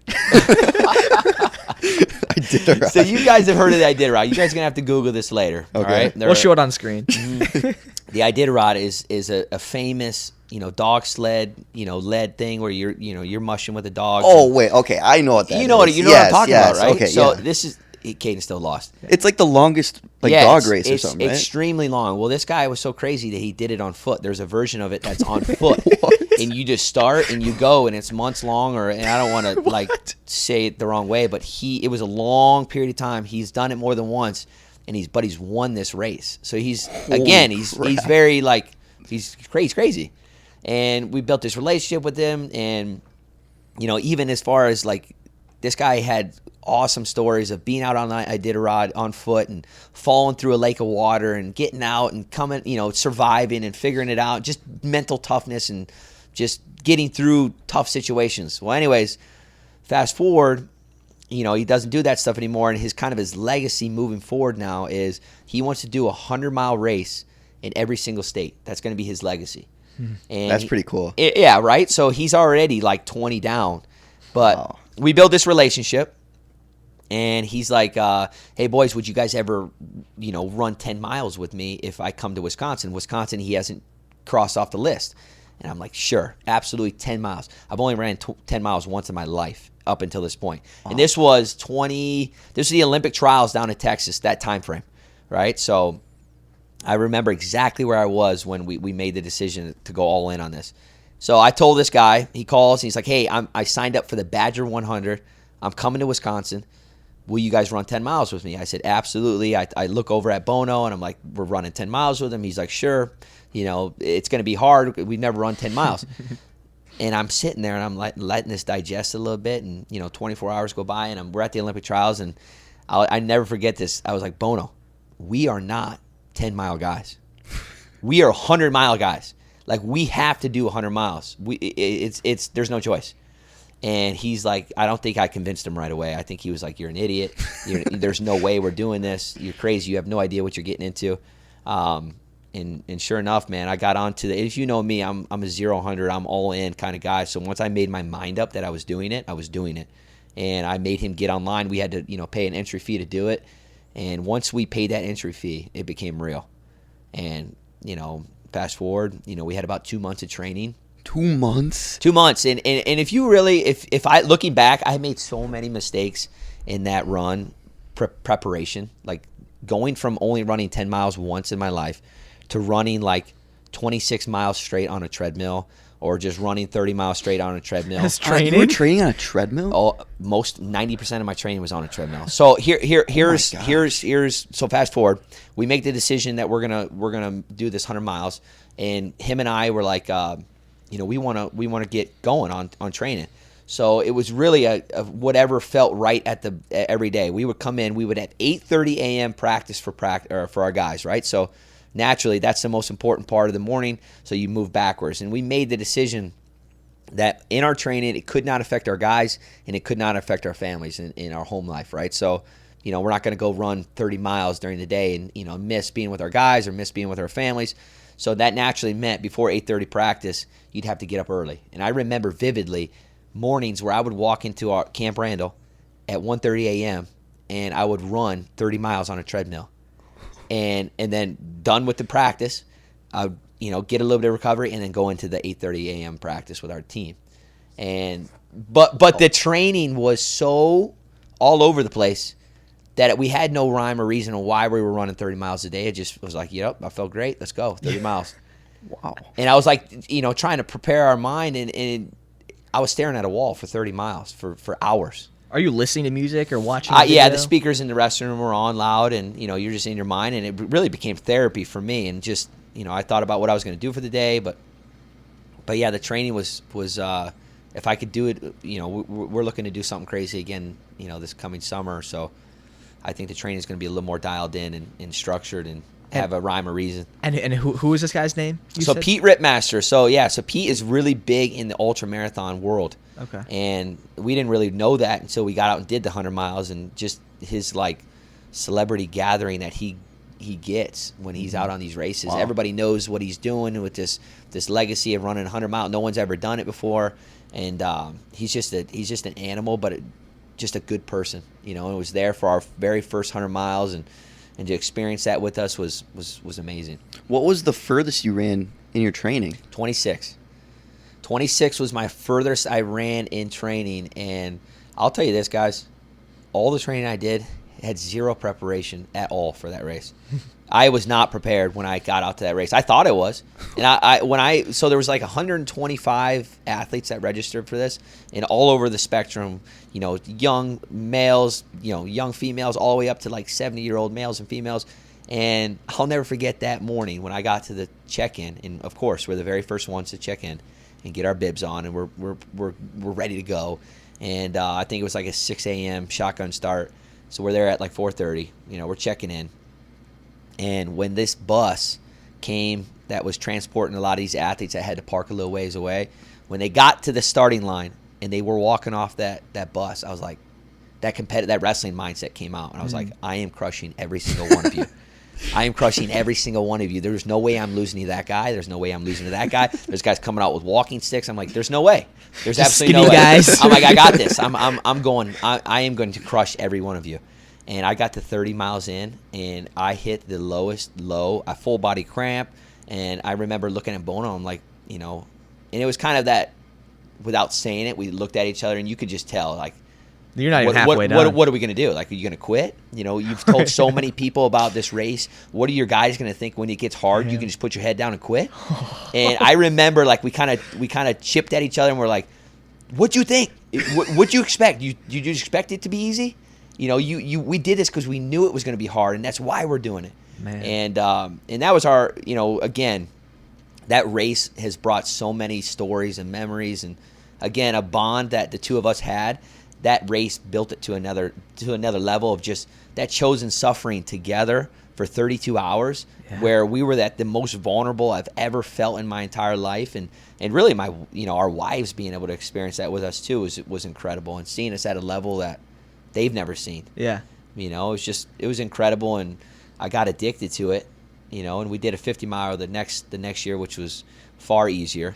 Iditarod. So you guys have heard of the Iditarod. You guys are gonna have to Google this later. All Okay. right? We'll show it on screen. The Iditarod is a famous dog sled lead thing where you're mushing with a dog. Oh wait, okay, I know what that is. You know what I'm Yes, talking yes, about, right? Okay, so yeah. this is Cayden still lost. It's like the longest Yeah, dog it's- race or it's something, right? extremely long. Well, this guy was so crazy that he did it on foot. There's a version of it that's on foot, and you just start and you go, and it's months long. And I don't want to say it the wrong way, but it was a long period of time. He's done it more than once, and he's won this race. So he's very he's crazy, and we built this relationship with him, and even as far as this guy had awesome stories of being out on Iditarod on foot and falling through a lake of water and getting out and coming, surviving and figuring it out, just mental toughness and just getting through tough situations. Well, anyways, fast forward, he doesn't do that stuff anymore, and his legacy moving forward now is he wants to do a 100-mile race in every single state. That's going to be his legacy. And That's pretty cool. Yeah, right? So he's already 20 down. But Wow. we built this relationship, and he's like, hey, boys, would you guys ever, run 10 miles with me if I come to Wisconsin? Wisconsin, he hasn't crossed off the list. And I'm like, sure, absolutely 10 miles. I've only ran 10 miles once in my life up until this point. And this was the Olympic trials down in Texas, that time frame, right? So I remember exactly where I was when we made the decision to go all in on this. So I told this guy, he calls, and he's like, hey, I signed up for the Badger 100. I'm coming to Wisconsin. Will you guys run 10 miles with me? I said, absolutely. I look over at Bono, and I'm like, we're running 10 miles with him. He's like, sure. It's going to be hard. We've never run 10 miles. And I'm sitting there, and I'm letting this digest a little bit, and 24 hours go by, and we're at the Olympic trials, and I never forget this. I was like, Bono, we are not 10-mile guys. We are 100-mile guys. Like, we have to do 100 miles. There's no choice. And he's like, I don't think I convinced him right away. I think he was like, you're an idiot. There's no way we're doing this. You're crazy. You have no idea what you're getting into. And sure enough, man, I got onto if you know me, I'm a 0-100, I'm all in kind of guy. So once I made my mind up that I was doing it, I was doing it. And I made him get online. We had to, pay an entry fee to do it. And once we paid that entry fee, it became real. And, fast forward, we had about 2 months of training. 2 months? 2 months. And if you really, if I, looking back, I made so many mistakes in that run preparation. Like going from only running 10 miles once in my life to running like 26 miles straight on a treadmill, or just running 30 miles straight on a treadmill. That's training. You were training on a treadmill? Oh, 90% of my training was on a treadmill. So here's so fast forward. We make the decision that we're gonna do this 100 miles, and him and I were like, we wanna get going on training. So it was really a whatever felt right every day. We would come in. We would have 8:30 a.m. practice for our guys, right? So naturally, that's the most important part of the morning, so you move backwards. And we made the decision that in our training, it could not affect our guys, and it could not affect our families in our home life, right? So, we're not going to go run 30 miles during the day and, miss being with our guys or miss being with our families. So that naturally meant before 8:30 practice, you'd have to get up early. And I remember vividly mornings where I would walk into our Camp Randall at 1:30 a.m., and I would run 30 miles on a treadmill. And then done with the practice, I would, get a little bit of recovery and then go into the 8:30 a.m. practice with our team. But the training was so all over the place that we had no rhyme or reason on why we were running 30 miles a day. It just was like, yep, I felt great. Let's go, 30 miles. Wow. And I was like, trying to prepare our mind, and I was staring at a wall for 30 miles for hours. Are you listening to music or watching? Yeah, the speakers in the restroom were on loud, and you're just in your mind, and it really became therapy for me. And just I thought about what I was going to do for the day, but yeah, the training was if I could do it, we're looking to do something crazy again, this coming summer. So I think the training is going to be a little more dialed in and structured and have a rhyme or reason. And who is this guy's name? So said? Pete Rittmaster. So Pete is really big in the ultra marathon world. Okay. And we didn't really know that until we got out and did the 100 miles, and just his like celebrity gathering that he gets when he's out on these races. Wow. Everybody knows what he's doing with this legacy of running 100 miles. No one's ever done it before, and he's just an animal, but just a good person. And was there for our very first 100 miles, and to experience that with us was amazing. What was the furthest you ran in your training? 26. 26 was my furthest I ran in training, and I'll tell you this, guys, all the training I did had zero preparation at all for that race. I was not prepared when I got out to that race. I thought I was, and so there was like 125 athletes that registered for this, and all over the spectrum, young males, young females, all the way up to like 70-year-old males and females. And I'll never forget that morning when I got to the check-in, and of course we're the very first ones to check in and get our bibs on, and we're ready to go. And I think it was like a 6 a.m. shotgun start, so we're there at like 4:30. We're checking in, and when this bus came that was transporting a lot of these athletes that had to park a little ways away, when they got to the starting line and they were walking off that bus, I was like, that wrestling mindset came out, and I was like, I am crushing every single one of you. I am crushing every single one of you. There's no way I'm losing to that guy. There's no way I'm losing to that guy. There's guys coming out with walking sticks. I'm like, there's no way. There's just absolutely no way. Guys. I'm like, I got this. I am going to crush every one of you. And I got to 30 miles in, and I hit the lowest low, a full body cramp. And I remember looking at Bono. I'm like, And it was kind of that, without saying it, we looked at each other and you could just tell, like, You're not even halfway done. What are we going to do? Like, are you going to quit? You know, you've told so many people about this race. What are your guys going to think when it gets hard? You can just put your head down and quit. And I remember, like, we kind of chipped at each other and we're like, what'd you think? What'd you expect? You expect it to be easy? You know, we did this because we knew it was going to be hard, and that's why we're doing it. Man. And that was our, you know, again, that race has brought so many stories and memories, and again, a bond that the two of us had. That race built it to another level of just that chosen suffering together for 32 hours, where we were at the most vulnerable I've ever felt in my entire life, and really our wives being able to experience that with us too was incredible, and seeing us at a level that they've never seen. Yeah, you know, it was incredible, and I got addicted to it, you know, and we did a 50-mile the next year, which was far easier.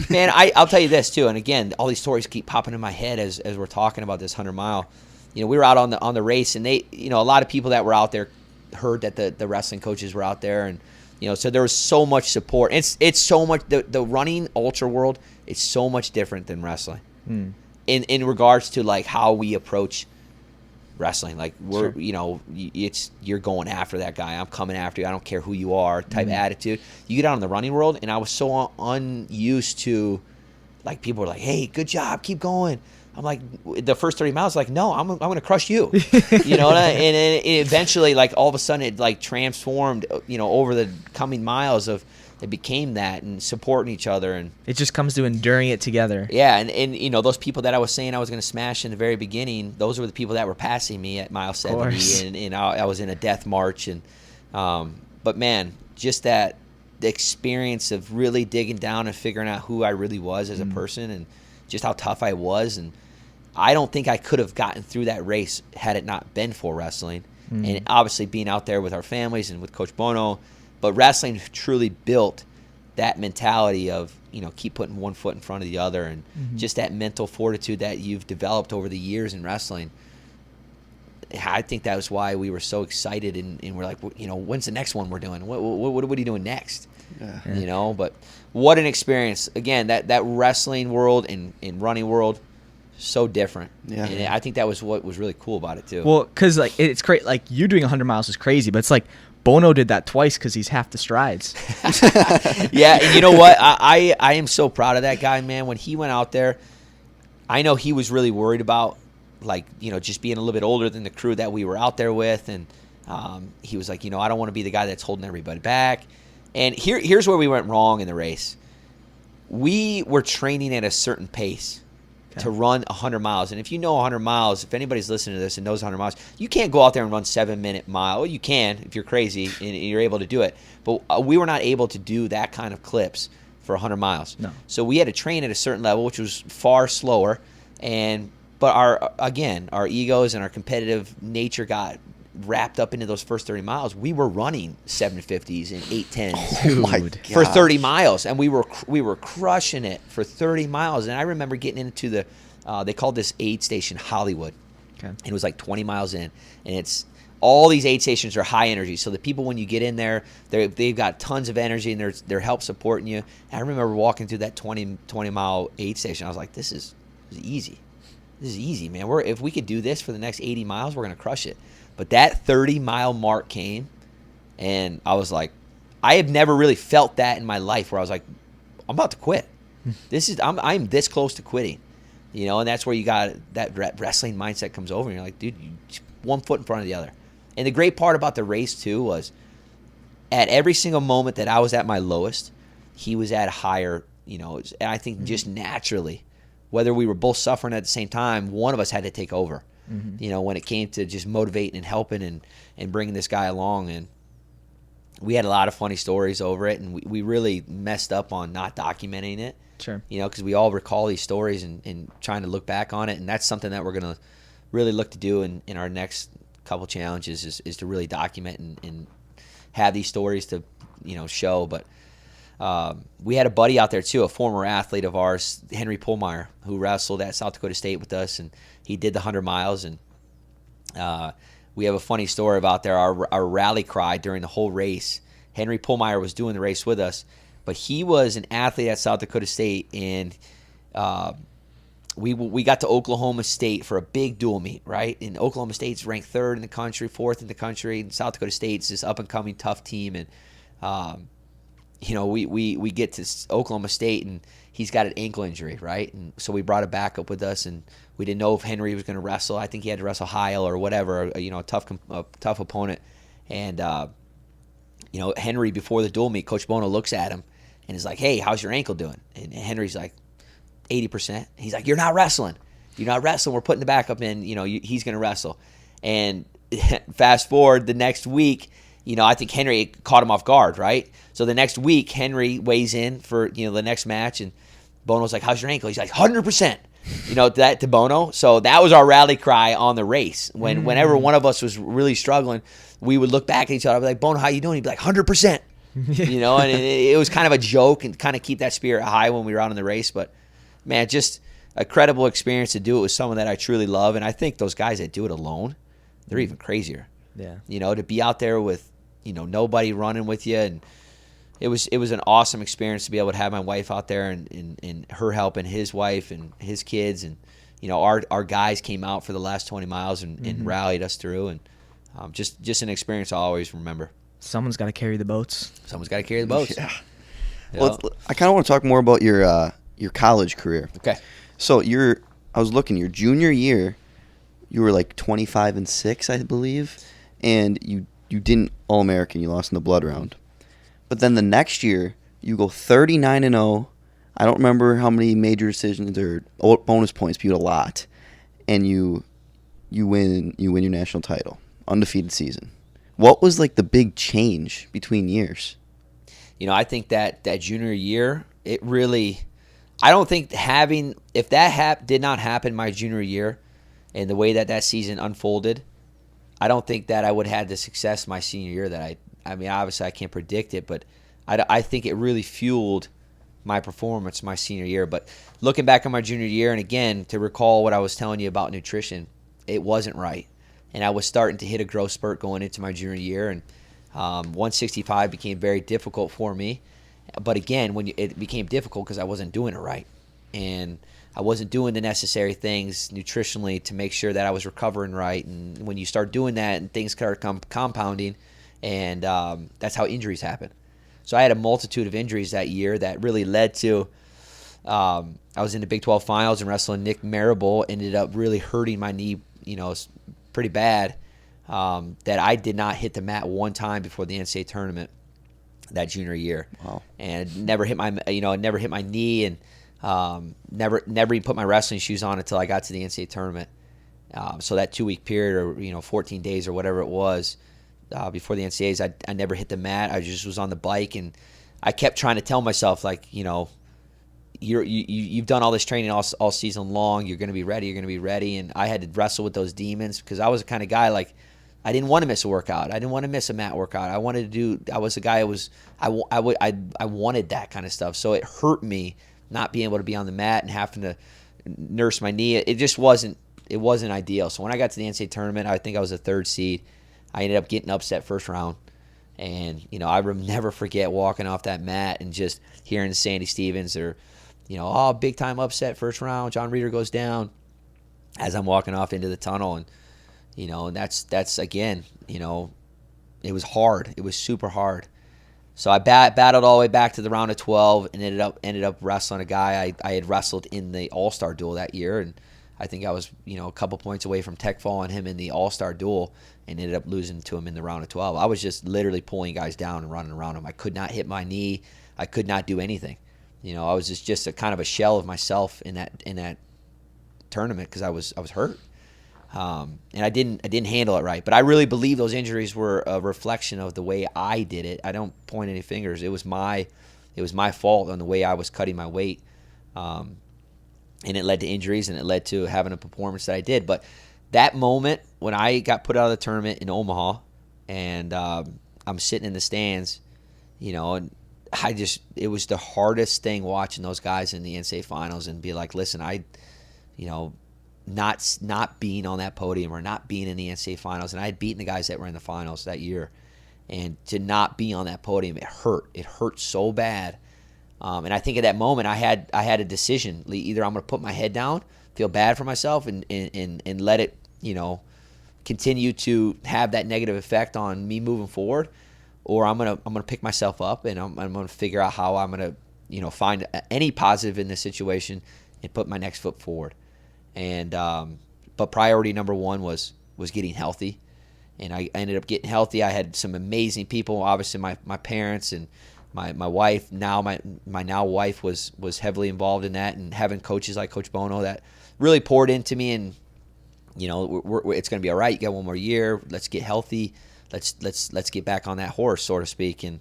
Man, I'll tell you this too, and again, all these stories keep popping in my head as we're talking about this 100-mile. You know, we were out on the race, and they, you know, a lot of people that were out there heard that the wrestling coaches were out there, and you know, so there was so much support. It's so much, the running ultra world is so much different than wrestling in regards to like how we approach wrestling. Like we're, you know, you're going after that guy. I'm coming after you. I don't care who you are type attitude. You get out in the running world, and I was so unused to, like, people were like, hey, good job, keep going. I'm like, the first 30 miles, like, no, I'm going to crush you. You know, and it eventually, like, all of a sudden it like transformed, you know, over the coming miles of, it became that, and supporting each other, and it just comes to enduring it together. Yeah, and you know, those people that I was saying I was going to smash in the very beginning, those were the people that were passing me at mile 70, and I was in a death march, and but man, just that the experience of really digging down and figuring out who I really was as a person, and just how tough I was, and I don't think I could have gotten through that race had it not been for wrestling, and obviously being out there with our families and with Coach Bono. But wrestling truly built that mentality of, you know, keep putting one foot in front of the other, and just that mental fortitude that you've developed over the years in wrestling. I think that was why we were so excited, and we're like, you know, when's the next one we're doing? What are you doing next? Yeah. You know, but what an experience. Again, that wrestling world and running world, so different. Yeah. And I think that was what was really cool about it too. Well, because like it's great. Like you doing 100 miles is crazy, but it's like Bono did that twice because he's half the strides. Yeah, and you know what? I am so proud of that guy, man. When he went out there, I know he was really worried about, like, you know, just being a little bit older than the crew that we were out there with, and he was like, you know, I don't want to be the guy that's holding everybody back. And here's where we went wrong in the race. We were training at a certain pace to run 100 miles. And if you know 100 miles, if anybody's listening to this and knows 100 miles, you can't go out there and run 7-minute mile. Well, you can if you're crazy and you're able to do it. But we were not able to do that kind of clips for 100 miles. No. So we had to train at a certain level, which was far slower. But our egos and our competitive nature got wrapped up into those first 30 miles. We were running 750s and 810s for 30 miles, and we were crushing it for 30 miles. And I remember getting into the they called this aid station Hollywood. And it was like 20 miles in, and it's all these aid stations are high energy. So the people, when you get in there, they've got tons of energy, and they're help supporting you. And I remember walking through that 20 mile aid station. I was like, this is easy. This is easy, man. If we could do this for the next 80 miles, we're going to crush it. But that 30-mile mark came, and I was like, I have never really felt that in my life, where I was like, I'm about to quit. I'm this close to quitting, you know. And that's where you got that wrestling mindset comes over, and you're like, dude, you just one foot in front of the other. And the great part about the race too was, at every single moment that I was at my lowest, he was at a higher, you know. And I think just naturally, whether we were both suffering at the same time, one of us had to take over. You know, when it came to just motivating and helping and bringing this guy along. And we had a lot of funny stories over it, and we really messed up on not documenting it. Sure. You know, because we all recall these stories and trying to look back on it. And that's something that we're going to really look to do in our next couple challenges is to really document and have these stories to, you know, show. But we had a buddy out there too, a former athlete of ours, Henry Pullmeyer, who wrestled at South Dakota State with us, and he did the 100 miles. And we have a funny story about there. Our rally cry during the whole race, Henry Pullmeyer was doing the race with us, but but he was an athlete at South Dakota State, and we got to Oklahoma State for a big dual meet, right? And Oklahoma State's ranked third in the country, fourth in the country, and South Dakota State's this up-and-coming tough team, and we get to Oklahoma State, and he's got an ankle injury, right? And so we brought a backup with us, and we didn't know if Henry was going to wrestle. I think he had to wrestle Heil or whatever, a tough opponent. And Henry, before the dual meet, Coach Bono looks at him and is like, "Hey, how's your ankle doing?" And Henry's like, 80%. He's like, "You're not wrestling. You're not wrestling. We're putting the backup in. He's going to wrestle." And fast forward the next week, I think Henry caught him off guard, right? So the next week, Henry weighs in for, the next match, and Bono's like, "How's your ankle?" He's like, 100%. That to Bono. So that was our rally cry on the race. Whenever one of us was really struggling, we would look back at each other and be like, "Bono, how you doing?" He'd be like, 100%. And it was kind of a joke and kind of keep that spirit high when we were out in the race. But, man, just a credible experience to do it with someone that I truly love. And I think those guys that do it alone, they're even crazier. Yeah. To be out there with, nobody running with you. And it was an awesome experience to be able to have my wife out there and her helping his wife and his kids. And, our guys came out for the last 20 miles and rallied us through. And just an experience I'll always remember. Someone's got to carry the boats. Someone's got to carry the boats. Yeah. Well, I kind of want to talk more about your college career. Okay. So I was looking, your junior year, you were like 25-6, I believe, and you didn't All-American. You lost in the blood round. But then the next year, you go 39-0. I don't remember how many major decisions or bonus points, but you had a lot, and you win your national title, undefeated season. What was like the big change between years? I think that junior year, it really, I don't think if that did not happen my junior year and the way that season unfolded, I don't think that I would have had the success my senior year that I mean, obviously I can't predict it, but I think it really fueled my performance my senior year. But looking back on my junior year, and again, to recall what I was telling you about nutrition, it wasn't right. And I was starting to hit a growth spurt going into my junior year, and 165 became very difficult for me. But again, it became difficult because I wasn't doing it right. And I wasn't doing the necessary things nutritionally to make sure that I was recovering right. And when you start doing that, and things start compounding, and that's how injuries happen. So I had a multitude of injuries that year that really led to I was in the Big 12 finals and wrestling Nick Marable, ended up really hurting my knee, pretty bad, that I did not hit the mat one time before the NCAA tournament that junior year. Wow. And never hit my knee, and never even put my wrestling shoes on until I got to the NCAA tournament. So that 2-week period, or 14 days or whatever it was, before the NCAAs, I never hit the mat. I just was on the bike, and I kept trying to tell myself, like, you've done all this training all season long. You're going to be ready. You're going to be ready. And I had to wrestle with those demons because I was the kind of guy, like, I didn't want to miss a workout. I didn't want to miss a mat workout. I was the guy I wanted that kind of stuff. So it hurt me not being able to be on the mat and having to nurse my knee. It just wasn't ideal. So when I got to the NCAA tournament, I think I was a 3rd seed. I ended up getting upset first round. And, I will never forget walking off that mat and just hearing Sandy Stevens or, big time upset first round. John Reeder goes down as I'm walking off into the tunnel. And, and that's again, it was hard. It was super hard. So I battled all the way back to the round of 12 and ended up wrestling a guy I had wrestled in the All-Star duel that year. And I think I was, a couple points away from tech fall on him in the All-Star duel and ended up losing to him in the round of 12. I was just literally pulling guys down and running around him. I could not hit my knee. I could not do anything. I was just a kind of a shell of myself in that tournament because I was hurt. And I didn't handle it right. But I really believe those injuries were a reflection of the way I did it. I don't point any fingers. It was my fault on the way I was cutting my weight. And it led to injuries, and it led to having a performance that I did. But that moment when I got put out of the tournament in Omaha, and I'm sitting in the stands, and it was the hardest thing watching those guys in the NCAA finals and be like, listen, not being on that podium or not being in the NCAA finals, and I had beaten the guys that were in the finals that year, and to not be on that podium, it hurt. It hurt so bad And I think at that moment I had a decision. Either I'm going to put my head down, feel bad for myself, and let it, continue to have that negative effect on me moving forward, or I'm gonna pick myself up and I'm gonna figure out how I'm gonna find any positive in this situation and put my next foot forward. And but priority number one was getting healthy, and I ended up getting healthy. I had some amazing people, obviously my parents and my wife. Now my now wife was heavily involved in that, and having coaches like Coach Bono that really poured into me. And it's going to be all right. You got one more year. Let's get healthy. Let's get back on that horse, so to speak. And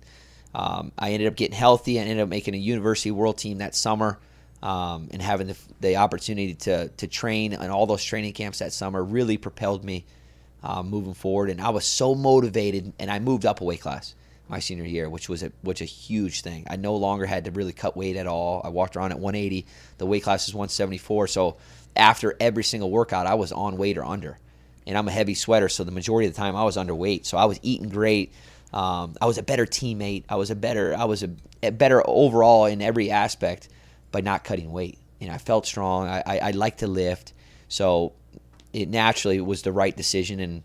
I ended up getting healthy. I ended up making a university world team that summer, and having the opportunity to train and all those training camps that summer really propelled me moving forward. And I was so motivated, and I moved up a weight class my senior year, which was a huge thing. I no longer had to really cut weight at all. I walked around at 180. The weight class is 174. So after every single workout, I was on weight or under. And I'm a heavy sweater, so the majority of the time I was underweight. So I was eating great. I was a better teammate. I was a better overall in every aspect by not cutting weight. And I felt strong. I liked to lift. So it naturally was the right decision. And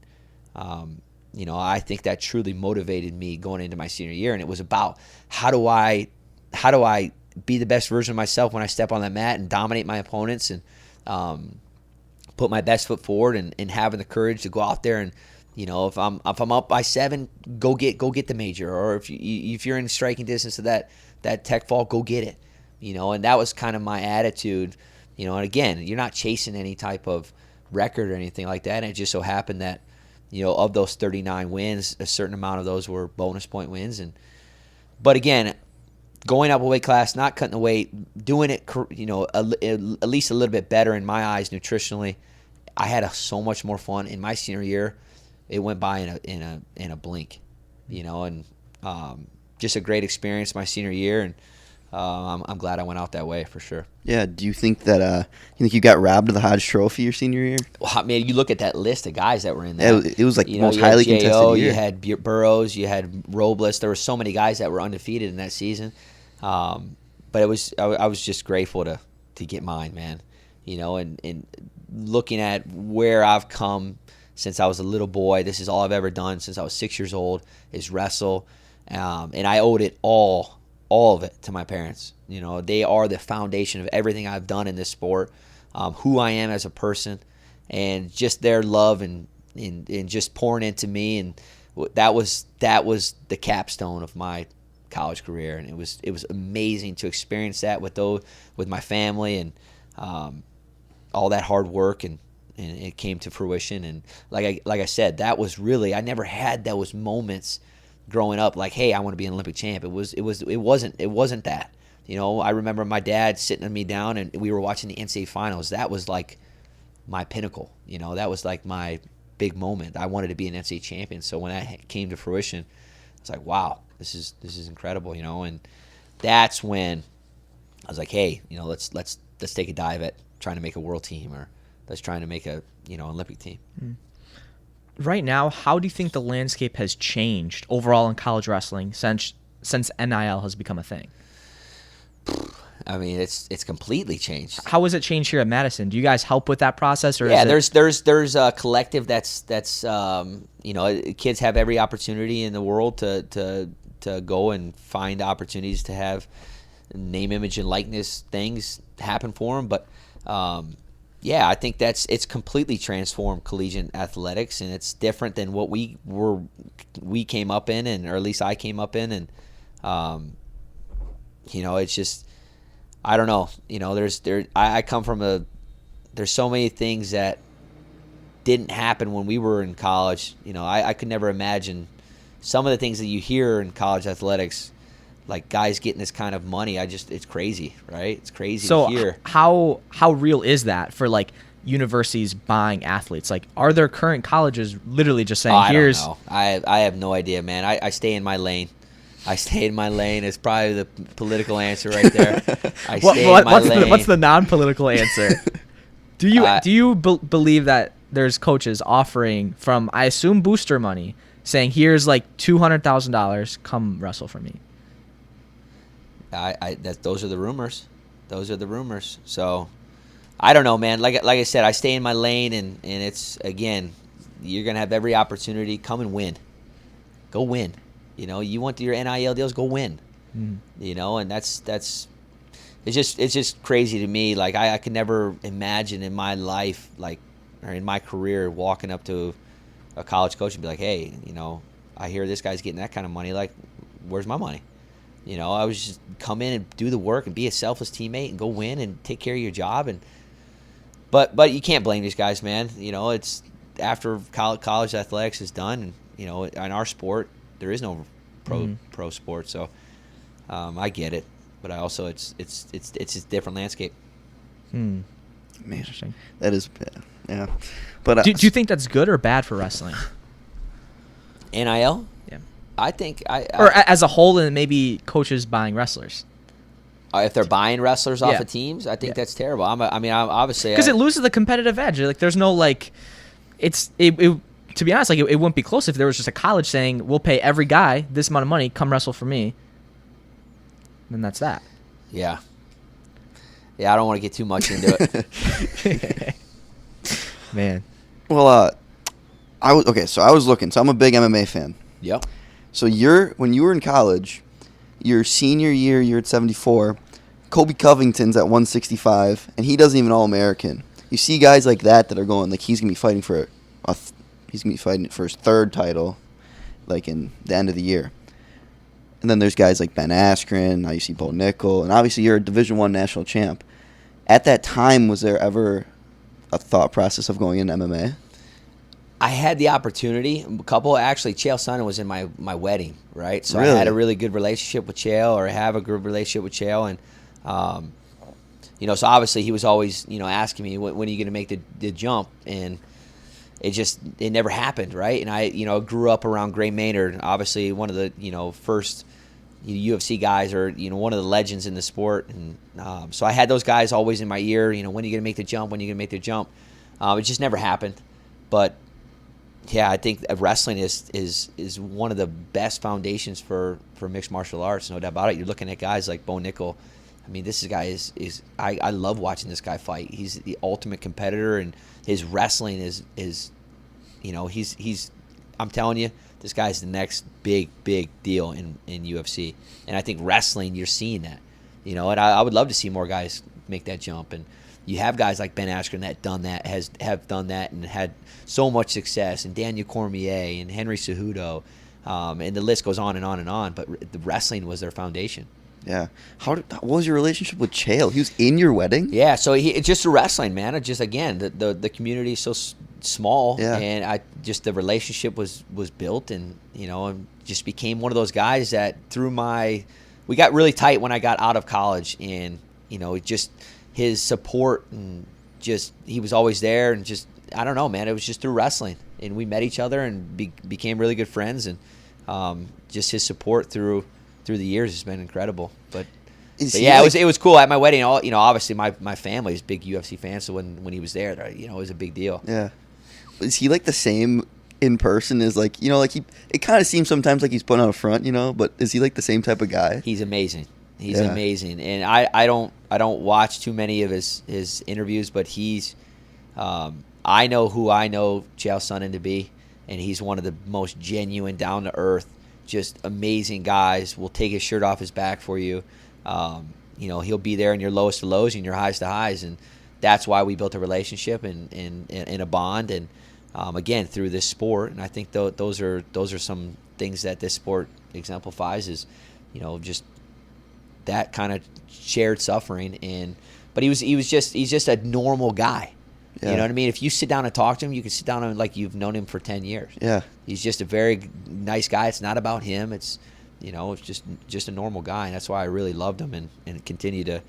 I think that truly motivated me going into my senior year. And it was about how do I be the best version of myself when I step on that mat and dominate my opponents, and put my best foot forward, and having the courage to go out there and, if I'm up by 7, go get the major, or if you're in striking distance of that tech fall, go get it, and that was kind of my attitude, and again, you're not chasing any type of record or anything like that, and it just so happened that, of those 39 wins, a certain amount of those were bonus point wins, but again, going up a weight class, not cutting the weight, doing it, at least a little bit better in my eyes nutritionally. I had so much more fun in my senior year. It went by in a blink, and just a great experience my senior year, and I'm glad I went out that way for sure. Yeah. Do you think that you got robbed of the Hodge Trophy your senior year? Well, man, you look at that list of guys that were in there. It was like the most highly contested year. You had Burrows, you had Robles. There were so many guys that were undefeated in that season. But I was just grateful to get mine, man. And looking at where I've come since I was a little boy, this is all I've ever done since I was 6 years old, is wrestle. And I owed it all of it to my parents. They are the foundation of everything I've done in this sport, who I am as a person, and just their love and just pouring into me. And that was the capstone of my college career, and it was amazing to experience that with my family, and all that hard work, and it came to fruition. And like I said, that was really, I never had those moments growing up like, hey, I want to be an Olympic champ. It wasn't that. I remember my dad sitting me down, and we were watching the NCAA finals. That was like my pinnacle. That was like my big moment. I wanted to be an NCAA champion. So when that came to fruition, I was like, wow, this is incredible, and that's when I was like, hey, let's take a dive at trying to make a world team, or let's try to make a Olympic team. Right now, how do you think the landscape has changed overall in college wrestling since NIL has become a thing? I mean, it's completely changed. How has it changed here at Madison? Do you guys help with that process, or there's a collective that's kids have every opportunity in the world to go and find opportunities to have name, image, and likeness things happen for them. But I think it's completely transformed collegiate athletics, and it's different than what we came up in, or at least I came up in, and it's just, I don't know. I come from there's so many things that didn't happen when we were in college. I could never imagine some of the things that you hear in college athletics, like guys getting this kind of money. It's crazy, right? It's crazy to hear. So how real is that for like universities buying athletes? Like, are there current colleges literally just saying, here's... I don't know. I have no idea, man. I stay in my lane. It's probably the political answer right there. I stay in my lane. What's the non-political answer? Do you believe that there's coaches offering from, I assume, booster money, saying, here's like $200,000, come wrestle for me? Those are the rumors. Those are the rumors. So I don't know, man. Like I said, I stay in my lane, and it's, again, you're gonna have every opportunity. Come and win. Go win. You know, you want your NIL deals, go win. You know, and that's it's just crazy to me. Like I could never imagine in my life, like, or in my career, walking up to a college coach and be like, hey, you know, I hear this guy's getting that kind of money. Like, where's my money? You know, I was just come in and do the work and be a selfless teammate and go win and take care of your job. And but you can't blame these guys, man. You know, it's after college athletics is done. And, you know, in our sport, there is no pro sport. So I get it, but I also it's a different landscape. Man, Interesting. that is, yeah. But Do you think that's good or bad for wrestling? NIL? Yeah. I think Or as a whole, and maybe coaches buying wrestlers. if they're buying wrestlers off Yeah. of teams, I think that's terrible. I'm obviously Because it loses the competitive edge. Like, there's no, like, to be honest, like, it wouldn't be close if there was just a college saying, we'll pay every guy this amount of money, come wrestle for me. Then that's that. Yeah. Yeah, I don't want to get too much into it. Man. well, I was looking. So I'm a big MMA fan. Yep. So when you were in college, your senior year, you're at 74. Kobe Covington's at 165, and he doesn't even All-American. You see guys like that are going, like, he's gonna be fighting for his third title, like, in the end of the year. And then there's guys like Ben Askren. Now you see Bo Nickel, and obviously you're a Division I national champ. At that time, was there ever a thought process of going into MMA? I had the opportunity. A couple, actually, Chael Sonnen was in my wedding, right? So Really? I had a really good relationship with Chael, or I have a good relationship with Chael, and you know, so obviously he was always, you know, asking me when are you going to make the jump, and it never happened, right? And I, you know, grew up around Gray Maynard, obviously one of the, you know, first UFC guys, or, you know, one of the legends in the sport, and so I had those guys always in my ear. You know, when are you going to make the jump? When are you going to make the jump? It just never happened, but. Yeah, I think wrestling is one of the best foundations for mixed martial arts, no doubt about it. You're looking at guys like Bo Nickel. I mean, this guy is I love watching this guy fight. He's the ultimate competitor, and his wrestling is you know, he's I'm telling you, this guy's the next big deal in UFC. And I think wrestling, you're seeing that. You know, and I would love to see more guys make that jump. And you have guys like Ben Askren that have done that and had so much success, and Daniel Cormier and Henry Cejudo, and the list goes on and on and on. But the wrestling was their foundation. Yeah. What was your relationship with Chael? He was in your wedding? Yeah. So it's just the wrestling, man. It just, again, the community is so small, Yeah. and the relationship was built, and, you know, and just became one of those guys that we got really tight when I got out of college, and, you know, just his support, and just he was always there, and just, I don't know, man, it was just through wrestling, and we met each other and became really good friends, and just his support through the years has been incredible. But yeah, it was cool at my wedding. You know, obviously my family is big UFC fans, so when he was there, you know, it was a big deal. Yeah. Is he like the same in person as, like, you know, like it kind of seems sometimes like he's putting on a front, you know, but is he like the same type of guy? He's amazing. He's amazing, and I don't watch too many of his interviews, but he's I know who I know Chael Sonnen to be, and he's one of the most genuine, down to earth, just amazing guys. Will take his shirt off his back for you. You know, he'll be there in your lowest of lows and your highest to highs, and that's why we built a relationship and a bond, and again, through this sport. And I think those are some things that this sport exemplifies, is, you know, just that kind of shared suffering. But he's just a normal guy. Yeah. You know what I mean? If you sit down and talk to him, you can sit down and like you've known him for 10 years. Yeah. He's just a very nice guy. It's not about him. It's, you know, it's just a normal guy, and that's why I really loved him and continue to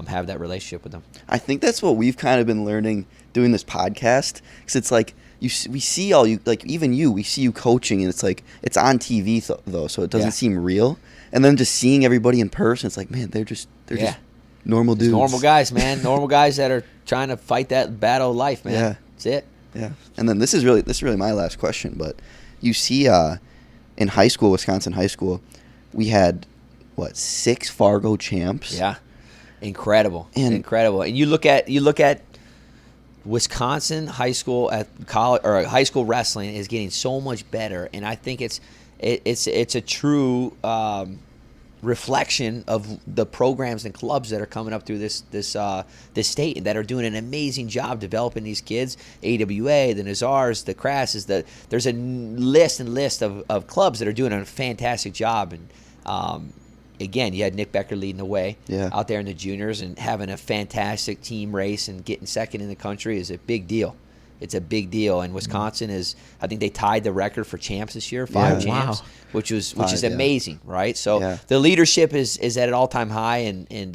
have that relationship with him. I think that's what we've kind of been learning doing this podcast, because it's like we see all you, like, even you, we see you coaching, and it's like it's on TV though, so it doesn't seem real. And then just seeing everybody in person, it's like, man, they're just normal dudes. Normal guys, man. Normal guys that are trying to fight that battle of life, man. Yeah. That's it. Yeah. And then this is really my last question, but you see in high school, Wisconsin high school, we had what, 6 Fargo champs. Yeah, incredible, And- incredible. And you look at Wisconsin high school at college or high school wrestling is getting so much better, and I think it's a true reflection of the programs and clubs that are coming up through this state that are doing an amazing job developing these kids. AWA, the Nazars, the Crasses. There's a list of clubs that are doing a fantastic job. And again, you had Nick Becker leading the way out there in the juniors, and having a fantastic team race and getting second in the country is a big deal. It's a big deal, and Wisconsin I think they tied the record for champs this year, 5 champs, which is amazing, right? So the leadership is at an all-time high, and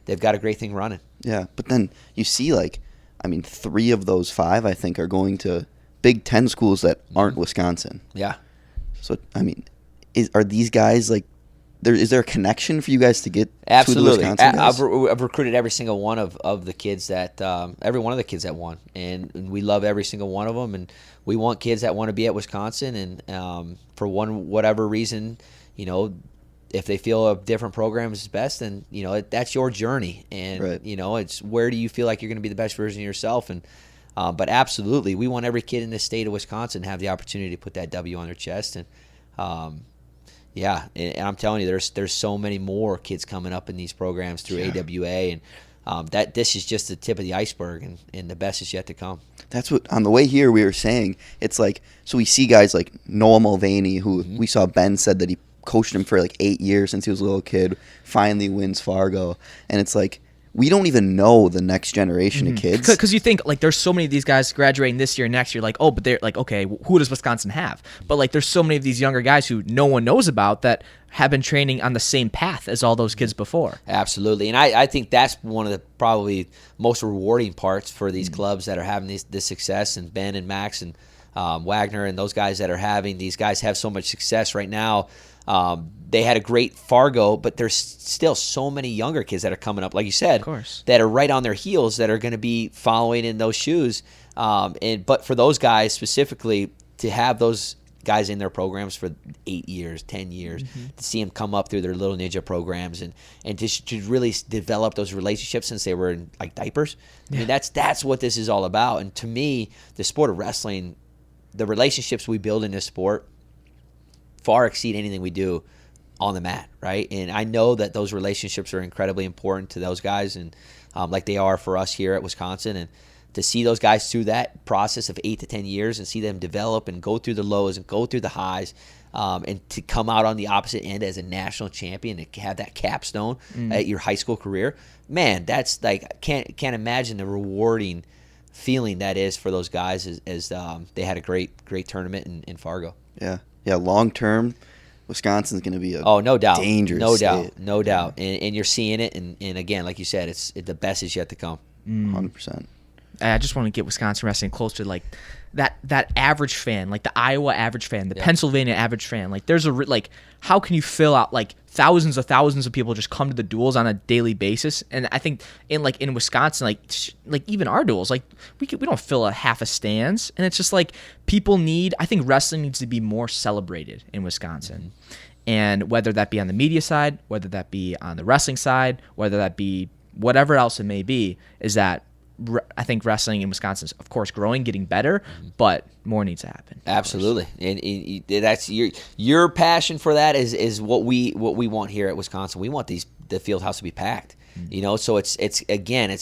they've got a great thing running. Yeah, but then you see, 3 of those 5, I think, are going to Big Ten schools that aren't Wisconsin. Yeah. So, are these guys, is there a connection for you guys to get Absolutely. to the Wisconsin guys? I've recruited every single one of the kids every one of the kids that won, and we love every single one of them, and we want kids that want to be at Wisconsin, and for whatever reason, if they feel a different program is best, then that's your journey, and it's where do you feel like you're going to be the best version of yourself, and but absolutely, we want every kid in the state of Wisconsin to have the opportunity to put that W on their chest, and yeah, and I'm telling you, there's so many more kids coming up in these programs through AWA, and that this is just the tip of the iceberg, and the best is yet to come. That's what, on the way here, we were saying. It's so we see guys like Noah Mulvaney, who we saw Ben said that he coached him for 8 years since he was a little kid, finally wins Fargo, and it's we don't even know the next generation of kids. Because you think, there's so many of these guys graduating this year and next year, but they're okay, who does Wisconsin have? But, there's so many of these younger guys who no one knows about that have been training on the same path as all those kids before. Absolutely. And I think that's one of the probably most rewarding parts for these clubs that are having this success, and Ben and Max and Wagner and those guys that are having, these guys have so much success right now. They had a great Fargo, but there's still so many younger kids that are coming up, like you said, of course, that are right on their heels that are going to be following in those shoes. But for those guys specifically, to have those guys in their programs for 8 years, 10 years, to see them come up through their little ninja programs and to really develop those relationships since they were in diapers. I mean, that's what this is all about. And to me, the sport of wrestling, the relationships we build in this sport far exceed anything we do on the mat, right? And I know that those relationships are incredibly important to those guys, and like they are for us here at Wisconsin. And to see those guys through that process of 8 to 10 years and see them develop and go through the lows and go through the highs, and to come out on the opposite end as a national champion and have that capstone at your high school career, man, that's can't imagine the rewarding feeling that is for those guys as they had a great tournament in Fargo. Yeah, long term, Wisconsin's going to be no doubt, dangerous state. No doubt, and you're seeing it, and again, like you said, the best is yet to come. 100%. I just want to get Wisconsin wrestling closer to that average fan, the Iowa average fan, the Pennsylvania average fan. There's how can you fill out thousands of people just come to the duels on a daily basis? And I think in Wisconsin, even our duels, we don't fill a half a stands, and it's just people need. I think wrestling needs to be more celebrated in Wisconsin, and whether that be on the media side, whether that be on the wrestling side, whether that be whatever else it may be, is that. I think wrestling in Wisconsin is, of course, growing, getting better, but more needs to happen. Absolutely, and that's your passion for that is what we want here at Wisconsin. We want the field house to be packed. So it's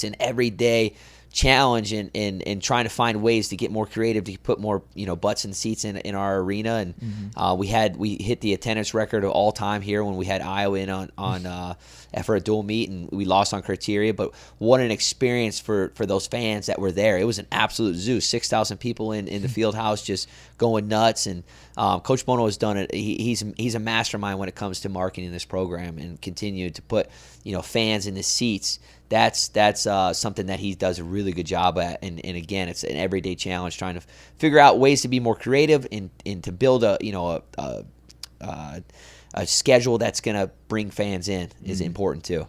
an everyday challenge and trying to find ways to get more creative, to put more butts and seats in our arena. And we hit the attendance record of all time here when we had Iowa in on for a dual meet, and we lost on criteria. But what an experience for those fans that were there. It was an absolute zoo. 6,000 people in the field house just going nuts. And Coach Bono has done it. He's a mastermind when it comes to marketing this program and continue to put fans in the seats. That's something that he does a really good job at, and again, it's an everyday challenge trying to figure out ways to be more creative and to build a schedule that's going to bring fans in is important too.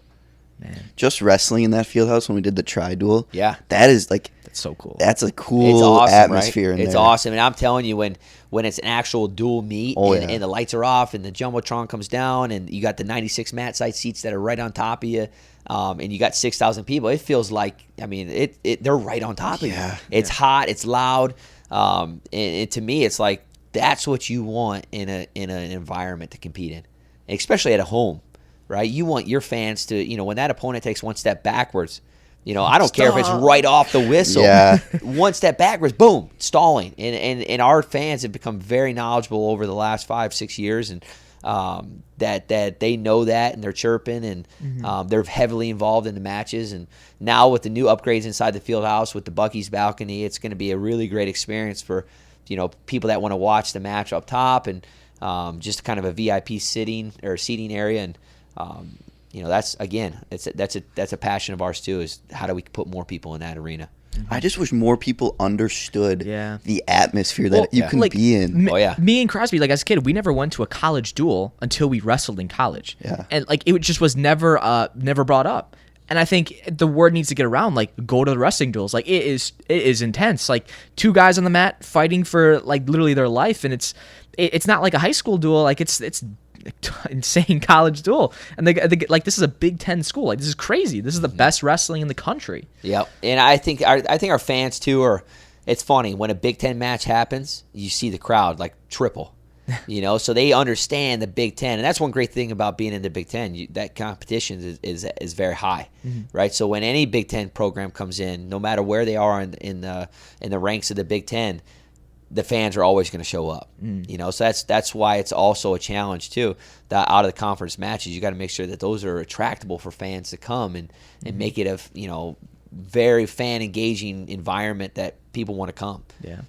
Just wrestling in that field house when we did the tri-duel. Yeah. That is like, That's so cool. that's a It's cool awesome, atmosphere right? in It's there. awesome. And I'm telling you, when it's an actual dual meet and the lights are off and the Jumbotron comes down and you got the 96 mat side seats that are right on top of you, and you got 6,000 people, it feels like, I mean, they're right on top of you. It's hot, it's loud. And to me, it's like, that's what you want in an environment to compete in, especially at a home, right? You want your fans to, when that opponent takes one step backwards, I don't care if it's right off the whistle. Yeah. One step backwards, boom, stalling. And our fans have become very knowledgeable over the last 5-6 years, and that they know that, and they're chirping, and they're heavily involved in the matches. And now with the new upgrades inside the field house with the Buc-ee's balcony, it's going to be a really great experience for people that want to watch the match up top, and just kind of a VIP seating area. And that's a passion of ours too, is how do we put more people in that arena. I just wish more people understood the atmosphere that Well, you can like, be in. Me and Crosby, like as a kid, we never went to a college duel until we wrestled in college. Yeah. And like it just was never brought up. And I think the word needs to get around, like, go to the wrestling duels. Like, it is intense. Like, two guys on the mat fighting for, like, literally their life. And it's not like a high school duel. Like, it's insane college duel. And they like, this is a Big Ten school. Like, this is crazy. This is the best wrestling in the country. Yep. And I think our fans, too, it's funny. When a Big Ten match happens, you see the crowd, like, triple. So they understand the Big Ten, and that's one great thing about being in the Big Ten. That competition is very high, right? So when any Big Ten program comes in, no matter where they are in the ranks of the Big Ten, the fans are always going to show up. So that's why it's also a challenge too. That out of the conference matches, you got to make sure that those are attractable for fans to come and make it a very fan engaging environment that people want to come.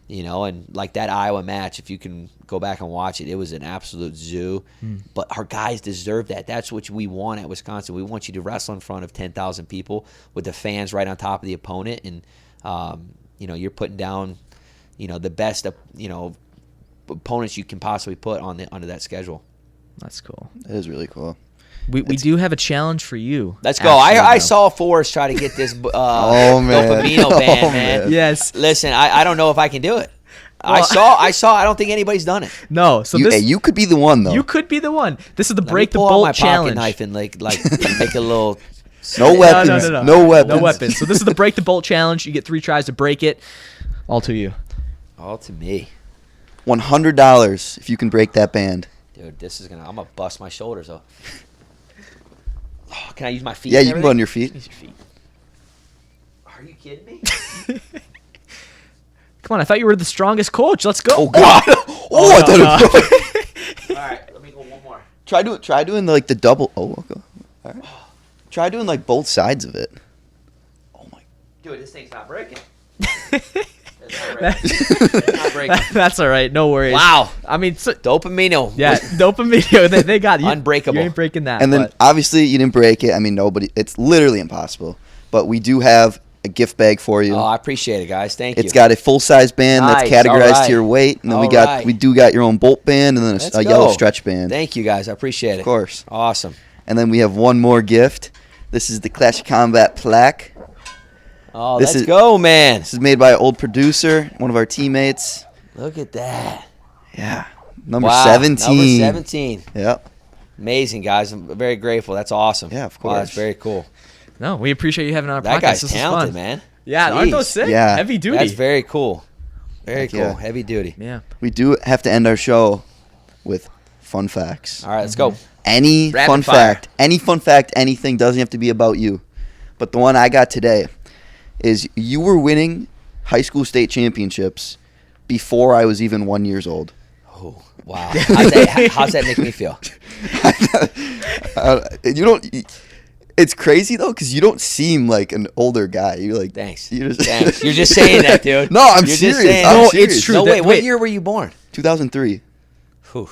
And like that Iowa match, if you can go back and watch it, it was an absolute zoo. But our guys deserve that. That's what we want at Wisconsin. We want you to wrestle in front of 10,000 people with the fans right on top of the opponent, and you're putting down the best opponents you can possibly put under that schedule. That's cool. That is really cool. We do have a challenge for you. Let's go. I saw Forrest try to get this DopamineO band, man. Yes. Listen, I don't know if I can do it. Well, I saw. I don't think anybody's done it. No. So you could be the one, though. You could be the one. This is the Let break me the pull bolt out my challenge. pocket knife and like make a little. No weapons. No. No weapons. No weapons. So this is the break the bolt challenge. You get 3 tries to break it. All to you. All to me. $100 if you can break that band. Dude, I'm gonna bust my shoulders off. Oh, can I use my feet? Yeah, you can go on your feet. Use your feet. Are you kidding me? Come on, I thought you were the strongest coach. Let's go. Oh God! I thought it was. All right, let me go one more. Try doing like the double. Oh, okay. All right. Try doing like both sides of it. Oh my. Dude, this thing's not breaking. It's not breaking. That's all right. No worries. Wow. I mean, DopamineO. Yeah, DopamineO. They got you. Unbreakable. You ain't breaking that. And then obviously you didn't break it. I mean, it's literally impossible. But we do have a gift bag for you. Oh, I appreciate it, guys. Thank you. It's got a full size band that's Nice. categorized All right. to your weight, and then All we right. do got your own bolt band, and then Let's a go. yellow stretch band. Thank you, guys. I appreciate it. Of course. Awesome. And then we have one more gift. This is the Clash of Combat plaque. Oh, This let's is- go, man. This is made by an old producer, one of our teammates. Look at that. Yeah, number Wow. 17. Number 17. Yep. Amazing, guys. I'm very grateful. That's awesome. Yeah, of Wow, that's course. very cool. No, we appreciate you having on our That podcast. guy's This is talented, fun. man. Yeah, aren't those Jeez. sick? Yeah. Heavy duty. That's very cool. Very Heck cool. yeah. Heavy duty. Yeah. We do have to end our show with fun facts. All right, let's go. Any Rapid fun fire. fact, anything doesn't have to be about you. But the one I got today is you were winning high school state championships before I was even 1 year old. Oh, wow. How's that make me feel? You don't. It's crazy though, because you don't seem like an older guy. You're like, Thanks. Thanks. You're just saying that, dude. No, I'm You're serious. Just saying I'm No, serious. it's true. No, That- wait. What wait. year were you born? 2003. Whew.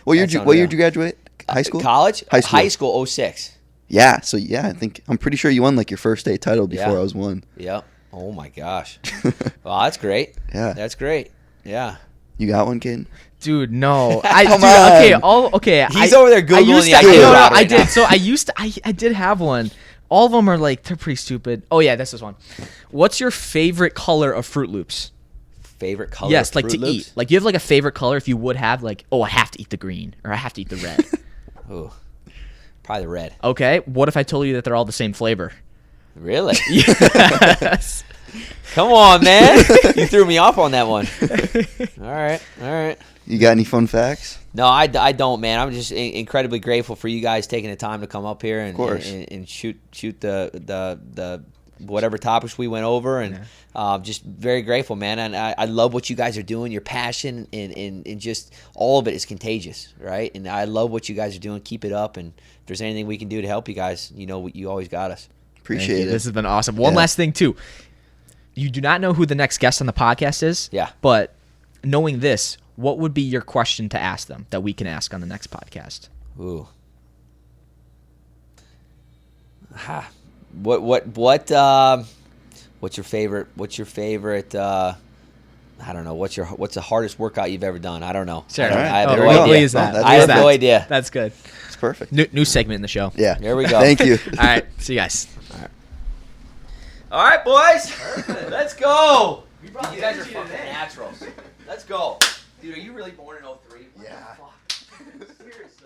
What year That's did you unreal. graduate? High school? College? High school. 06. Yeah. So yeah, I'm pretty sure you won like your first state title before Yeah. I was one. Yep. Oh, my gosh. Well, that's great. Yeah. That's great. Yeah. You got one, Cayden? Dude, no. Come on. Okay. He's over there Googling the I idea know, right I now. did. So I did have one. All of them are like, they're pretty stupid. Oh, yeah, this is one. What's your favorite color of Fruit Loops? Favorite color? Yes, of like Fruit to Loops? eat. Like, you have like a favorite color if you would have like, oh, I have to eat the green or I have to eat the red. Ooh, probably the red. Okay, what if I told you that they're all the same flavor? Really? Yes. Come on, man. You threw me off on that one. All right. You got any fun facts? No, I don't, man. I'm just incredibly grateful for you guys taking the time to come up here and course. and shoot the whatever topics we went over, and just very grateful, man. And I love what you guys are doing. Your passion and just all of it is contagious, right? And I love what you guys are doing. Keep it up, and if there's anything we can do to help you guys, you always got us. Appreciate it. This has been awesome. One last thing, too. You do not know who the next guest on the podcast is. Yeah. But knowing this, what would be your question to ask them that we can ask on the next podcast? Ooh. What's your favorite I don't know, what's the hardest workout you've ever done? I don't know. Sure. I have There no we go. idea. Is that? That's I have perfect. no idea. That's good. It's perfect. New segment in the show. Yeah. There we go. Thank you. All right. See you guys. All right, boys. Let's go. You guys are fucking naturals. Let's go. Dude, are you really born in 03? Yeah. What the fuck? Seriously.